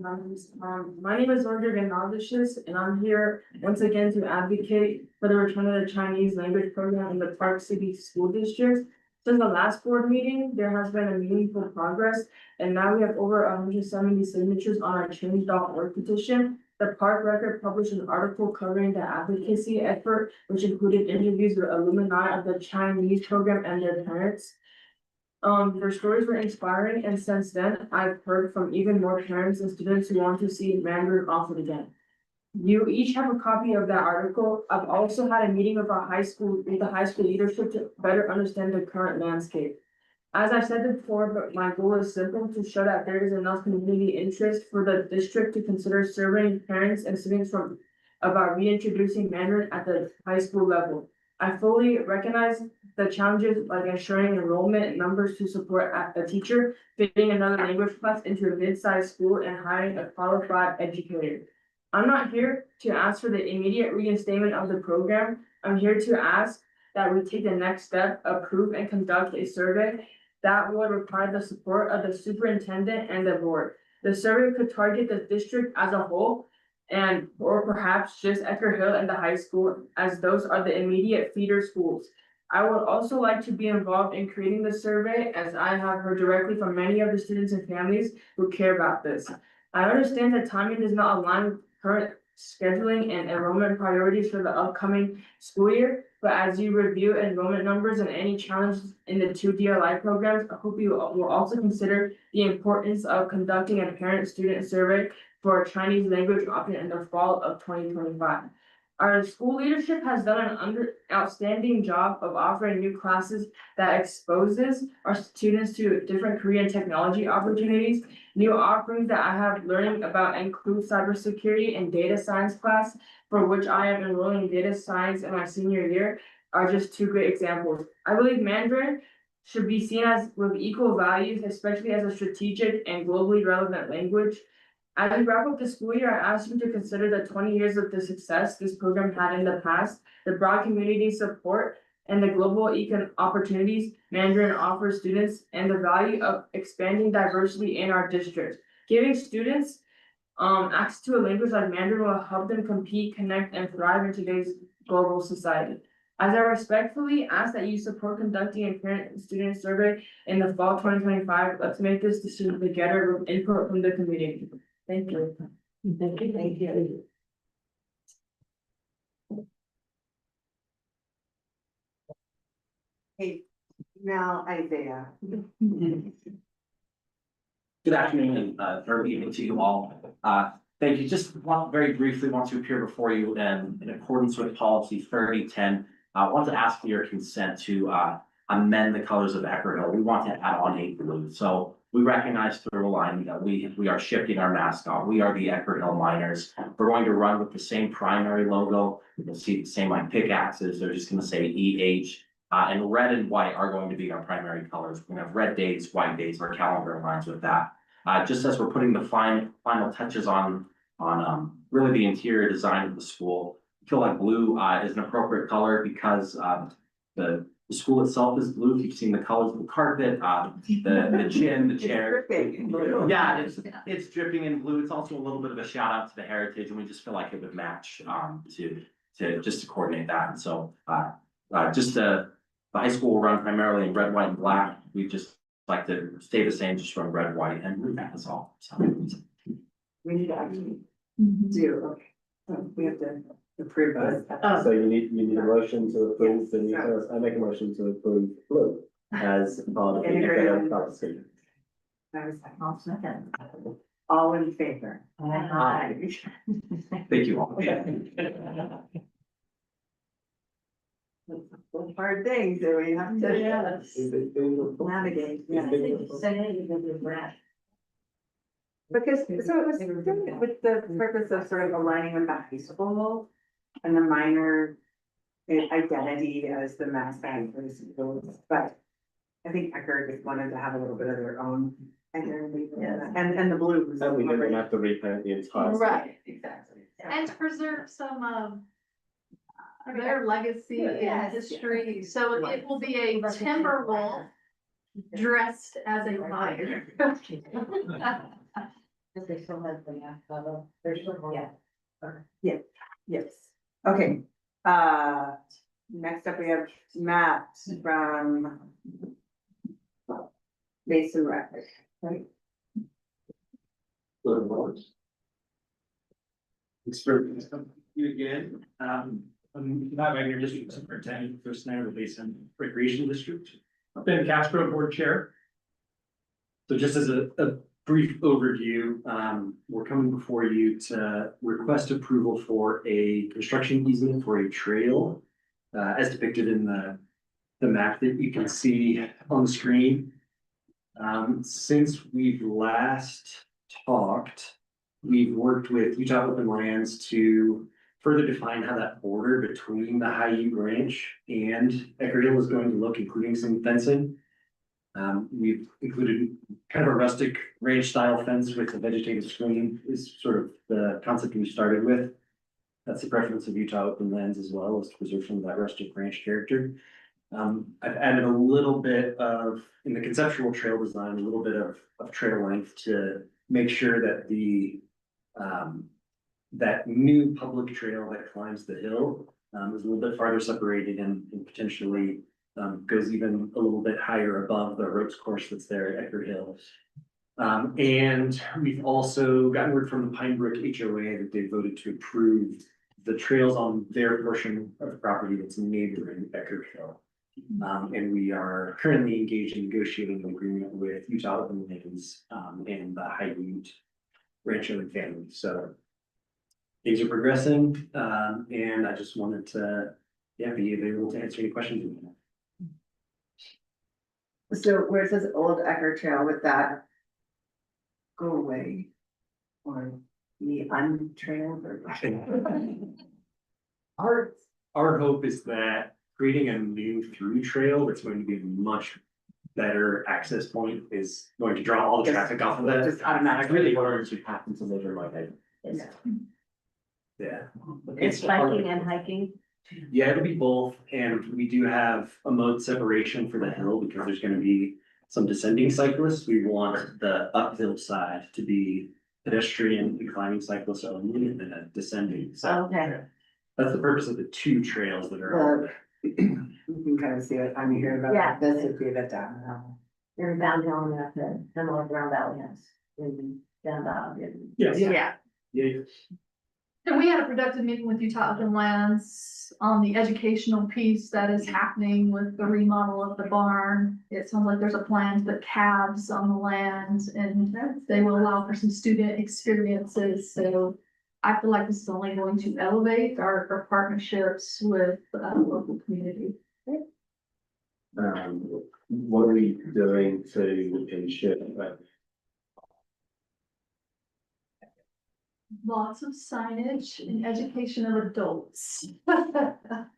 my name is Roger Ganaldicius, and I'm here once again to advocate for the return of the Chinese language program in the Park City School District. Since the last board meeting, there has been a meaningful progress, and now we have over 170 signatures on our change.org petition. The Park Record published an article covering the advocacy effort, which included interviews with alumni of the Chinese program and their parents. Their stories were inspiring, and since then, I've heard from even more parents and students who want to see Mandarin offered again. You each have a copy of that article. I've also had a meeting with the high school leadership to better understand the current landscape. As I said before, but my goal is simple: to show that there is enough community interest for the district to consider surveying parents and students about reintroducing Mandarin at the high school level. I fully recognize the challenges like ensuring enrollment numbers to support a teacher, fitting another language class into a mid-sized school, and hiring a qualified educator. I'm not here to ask for the immediate reinstatement of the program. I'm here to ask that we take the next step, approve and conduct a survey that would require the support of the superintendent and the board. The survey could target the district as a whole, or perhaps just Edgar Hill and the high school, as those are the immediate feeder schools. I would also like to be involved in creating the survey, as I have heard directly from many of the students and families who care about this. I understand that timing does not align with current scheduling and enrollment priorities for the upcoming school year, but as you review enrollment numbers and any challenges in the two DLI programs, I hope you will also consider the importance of conducting a parent-student survey for a Chinese language option in the fall of 2025. Our school leadership has done an outstanding job of offering new classes that exposes our students to different Korean technology opportunities. New offerings that I have learning about include cybersecurity and data science class, for which I am enrolling in data science in my senior year, are just two great examples. I believe Mandarin should be seen as with equal values, especially as a strategic and globally relevant language. As we wrap up the school year, I ask you to consider the 20 years of the success this program had in the past, the broad community support, and the global opportunities Mandarin offers students, and the value of expanding diversity in our district. Giving students access to a language like Mandarin will help them compete, connect, and thrive in today's global society. As I respectfully ask that you support conducting a parent and student survey in the fall 2025, let's make this decision together with input from the community. Thank you. Thank you. Thank you. Hey, now Isaiah. Good afternoon and early evening to you all. Thank you. Just very briefly want to appear before you and in accordance with policy 3010, I want to ask for your consent to amend the colors of Edgar Hill. We want to add on a blue. So we recognize through a line that we are shifting our mascot. We are the Edgar Hill Miners. We're going to run with the same primary logo. You'll see the same like pickaxes. They're just going to say EH. And red and white are going to be our primary colors. We're gonna have red days, white days, our calendar aligns with that. Just as we're putting the final touches on really the interior design of the school, I feel like blue is an appropriate color because the school itself is blue. If you've seen the colors of the carpet, the gym, the chair. Yeah, it's dripping in blue. It's also a little bit of a shout out to the heritage, and we just feel like it would match to coordinate that. And so the high school will run primarily in red, white, and black. We just like to stay the same, just run red, white, and blue. That's all. So. We need to actually do, okay, so we have to approve this. So you need a motion to approve the new, I make a motion to approve blue as part of the economic policy. I was like, I'll second. all in favor? Aye. Thank you all. Hard things that we have to Yes. navigate. I think you said, hey, you're gonna do that. Because, so it was with the purpose of sort of aligning with the high school and the minor identity as the mascot for the schools, but I think Eckerd just wanted to have a little bit of their own identity, and the blues. And we didn't have to repaint the entire. school. Right, exactly. And to preserve some of their legacy and Yes. history, so it will be a timber wolf dressed as a lion. They still have the, there's still, Yeah, yes, okay, next up we have Matt from Mason Rec, right? Thanks for you again. I'm Matt Wagner, District Superintendent for Snyder Basin Recreation District. I've been Castro Board Chair. So just as a brief overview, we're coming before you to request approval for a construction easement for a trail as depicted in the map that you can see on the screen. Since we've last talked, we've worked with Utah Open Lands to further define how that border between the High Ute Ranch and Eckerd Hill is going to look, including some fencing. We've included kind of a rustic ranch style fence with a vegetative screen is sort of the concept we started with. That's the preference of Utah Open Lands as well, is to preserve some of that rustic ranch character. I've added a little bit of, in the conceptual trail design, a little bit of trail length to make sure that the that new public trail that climbs the hill is a little bit farther separated and potentially goes even a little bit higher above the ropes course that's there at Eckerd Hill. And we've also gotten word from the Pine Brook HOA that they voted to approve the trails on their portion of the property that's neighboring Eckerd Hill. And we are currently engaged in negotiating an agreement with Utah Open Lands and the High Ute Rancho and family. So things are progressing, and I just wanted to, be available to answer any questions you have. So where it says Old Eckerd Trail, would that go away? Or be untrailed or? Our hope is that creating a new through trail that's going to be a much better access point is going to draw all the traffic off of that. Just automatically. Really wanted to happen to live in my head. Yeah. It's biking and hiking. Yeah, it'll be both, and we do have a mode separation for the hill because there's gonna be some descending cyclists. We want the uphill side to be pedestrian and climbing cyclists only, and then a descending side. Okay. That's the purpose of the two trails that are. You can kind of see it, I'm hearing about Yeah. this, if we get down now. They're downhill and up the, kind of like Round Valley has, and down the. Yes. Yeah. Yeah. And we had a productive meeting with Utah Open Lands on the educational piece that is happening with the remodel of the barn. It sounds like there's a plan to put cabs on the land and they will allow for some student experiences. So I feel like this is only going to elevate our partnerships with the local community. What are we doing to ensure that? Lots of signage and education of adults. Are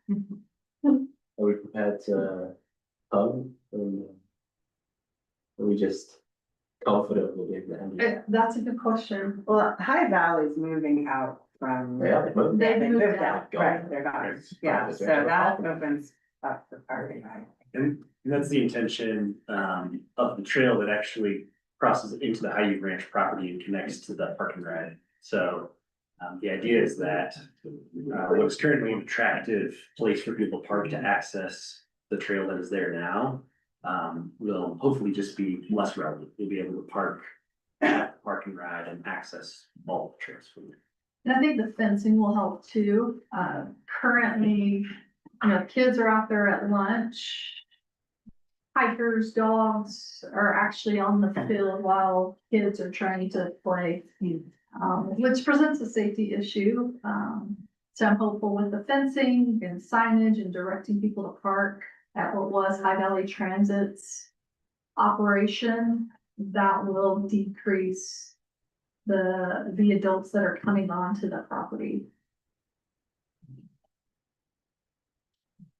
we prepared to hug? Are we just confident we'll be able to handle it? That's a good question. Well, High Valley's moving out from. Yeah, they moved. They moved out, out. right, they're gone, yeah, so that opens up the parking. And that's the intention of the trail that actually crosses into the High Ute Ranch property and connects to the park and ride. So the idea is that what is currently an attractive place for people to park to access the trail that is there now will hopefully just be less relevant. You'll be able to park at the park and ride and access all the trails from there. And I think the fencing will help too. Currently, kids are out there at lunch. hikers, dogs are actually on the field while kids are trying to play. Which presents a safety issue. So I'm hopeful with the fencing and signage and directing people to park at what was High Valley Transit's operation, that will decrease the adults that are coming onto the property.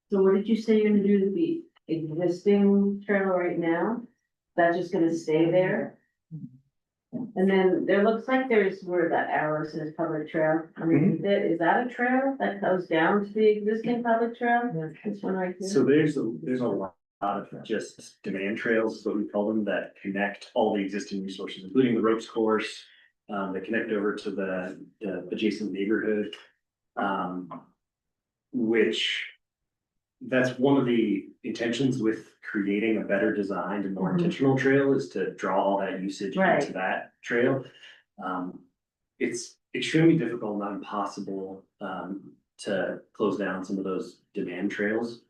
So what did you say you're gonna do to the existing trail right now? That's just gonna stay there? And then there looks like there's where that arrow says public trail. I mean, is that a trail that goes down to the existing public trail? This one right here? So there's a lot of just demand trails, is what we call them, that connect all the existing resources, including the ropes course. That connect over to the adjacent neighborhood. Which that's one of the intentions with creating a better designed and more intentional trail, is to draw all that usage into that trail. It's extremely difficult, not impossible, to close down some of those demand trails.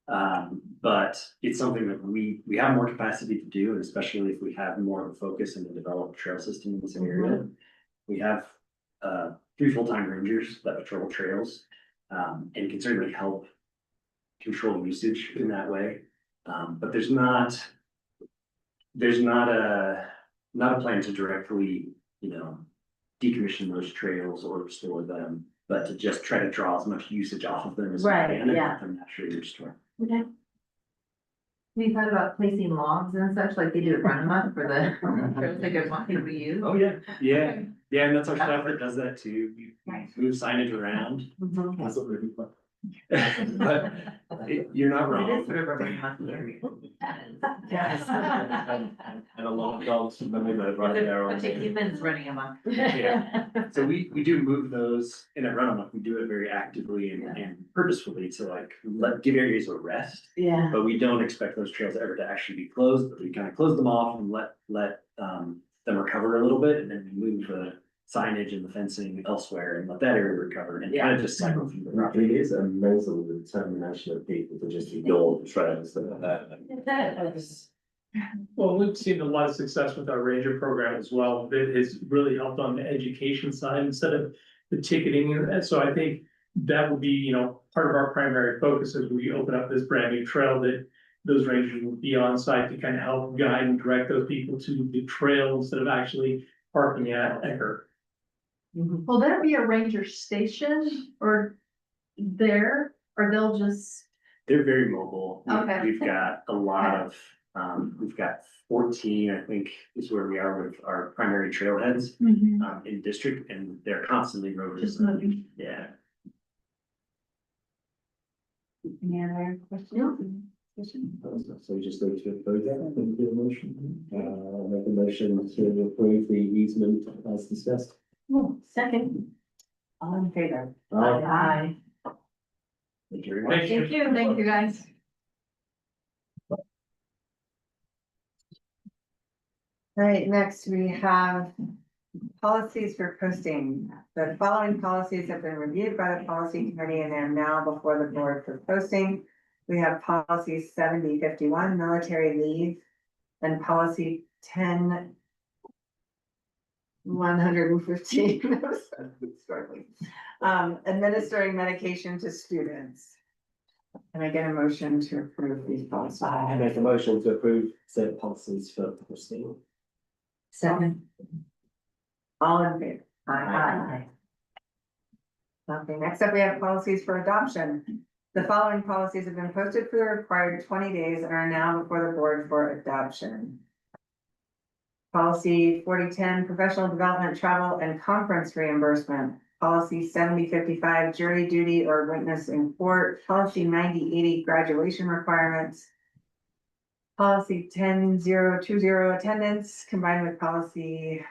But it's something that we have more capacity to do, and especially if we have more of a focus in the developed trail system in this area. We have 3 full-time rangers that patrol trails, and can certainly help control usage in that way. But there's not a plan to directly, decommission those trails or restore them, but to just try to draw as much usage off of them as we can and let them naturally restore. Okay. We've thought about placing logs and such like they do at Run Amok for the trails they could want people to use. Oh, yeah, and that's our staff that does that too. We move signage around. That's what we're doing. But you're not wrong. It is sort of a Run Amok area. Yes. And a lot of dogs from the neighborhood right there. But take humans running amok. Yeah. So we do move those, and at Run Amok, we do it very actively and purposefully to give areas a rest. Yeah. But we don't expect those trails ever to actually be closed, but we kind of close them off and let them recover a little bit, and then we move the signage and the fencing elsewhere and let that area recover and kind of just cycle through the property. It is amazing the determination of people to just ignore the trails and that. Well, we've seen a lot of success with our ranger program as well. That has really helped on the education side instead of the ticketing. And so I think that would be, part of our primary focus as we open up this brand new trail, that those rangers will be on site to kind of help guide and direct those people to the trail instead of actually parking at Ecker. Will there be a ranger station or they'll just? They're very mobile. Okay. We've got a lot of, we've got 14, I think, is where we are with our primary trailheads in district, and they're constantly rotating. Just moving. Yeah. Any other questions? So we just go to vote and do a motion. Make a motion to approve the easement as discussed. Second. All in favor? Aye. Thank you very much. Thank you, guys. All right, next we have policies for posting. The following policies have been reviewed by the policy committee and are now before the board for posting. We have policy 7051, military leave, and policy 10115, struggling. Administering medication to students. Can I get a motion to approve these policies? I make a motion to approve said policies for posting. Second. All in favor? Aye. Okay, next up, we have policies for adoption. The following policies have been posted for the required 20 days and are now before the board for adoption. Policy 4010, professional development, travel and conference reimbursement. Policy 7055, jury duty or witness in court. Policy 9080, graduation requirements. Policy 10020, attendance, combined with policy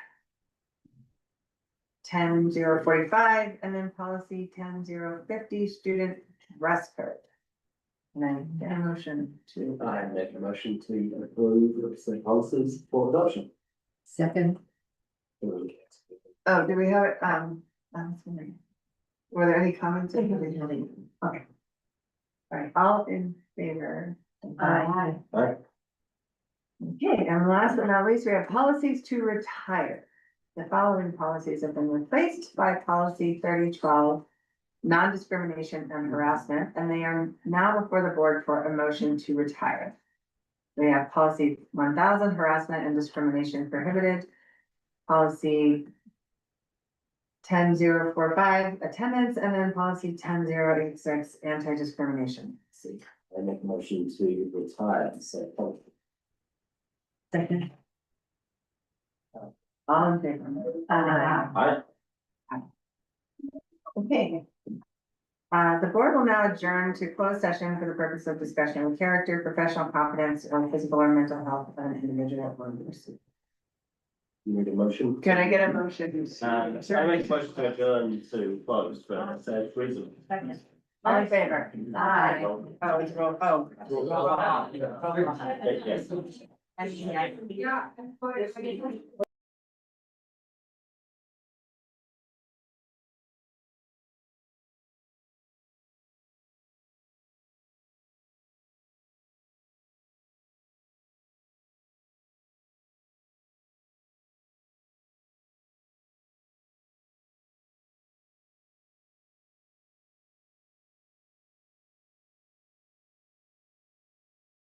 10045, and then policy 10050, student dress code. And then get a motion to. I make a motion to approve said policies for adoption. Second. Oh, do we have it, were there any comments? Okay. All right, all in favor? Aye. Aye. Okay, and last but not least, we have policies to retire. The following policies have been replaced by policy 3012, non-discrimination and harassment, and they are now before the board for a motion to retire. We have policy 1000, harassment and discrimination prohibited, policy 10045, attendance, and then policy 10086, anti-discrimination. I make a motion to retire, so. Second. All in favor? I, Okay. The board will now adjourn to closed session for the purpose of discussion of character, professional competence, or physical or mental health of an individual or person. you need a motion? Can I get a motion? I make a motion to adjourn to close for said reason. All in favor? Aye. Oh, it's roll, oh. Yes. And, yeah.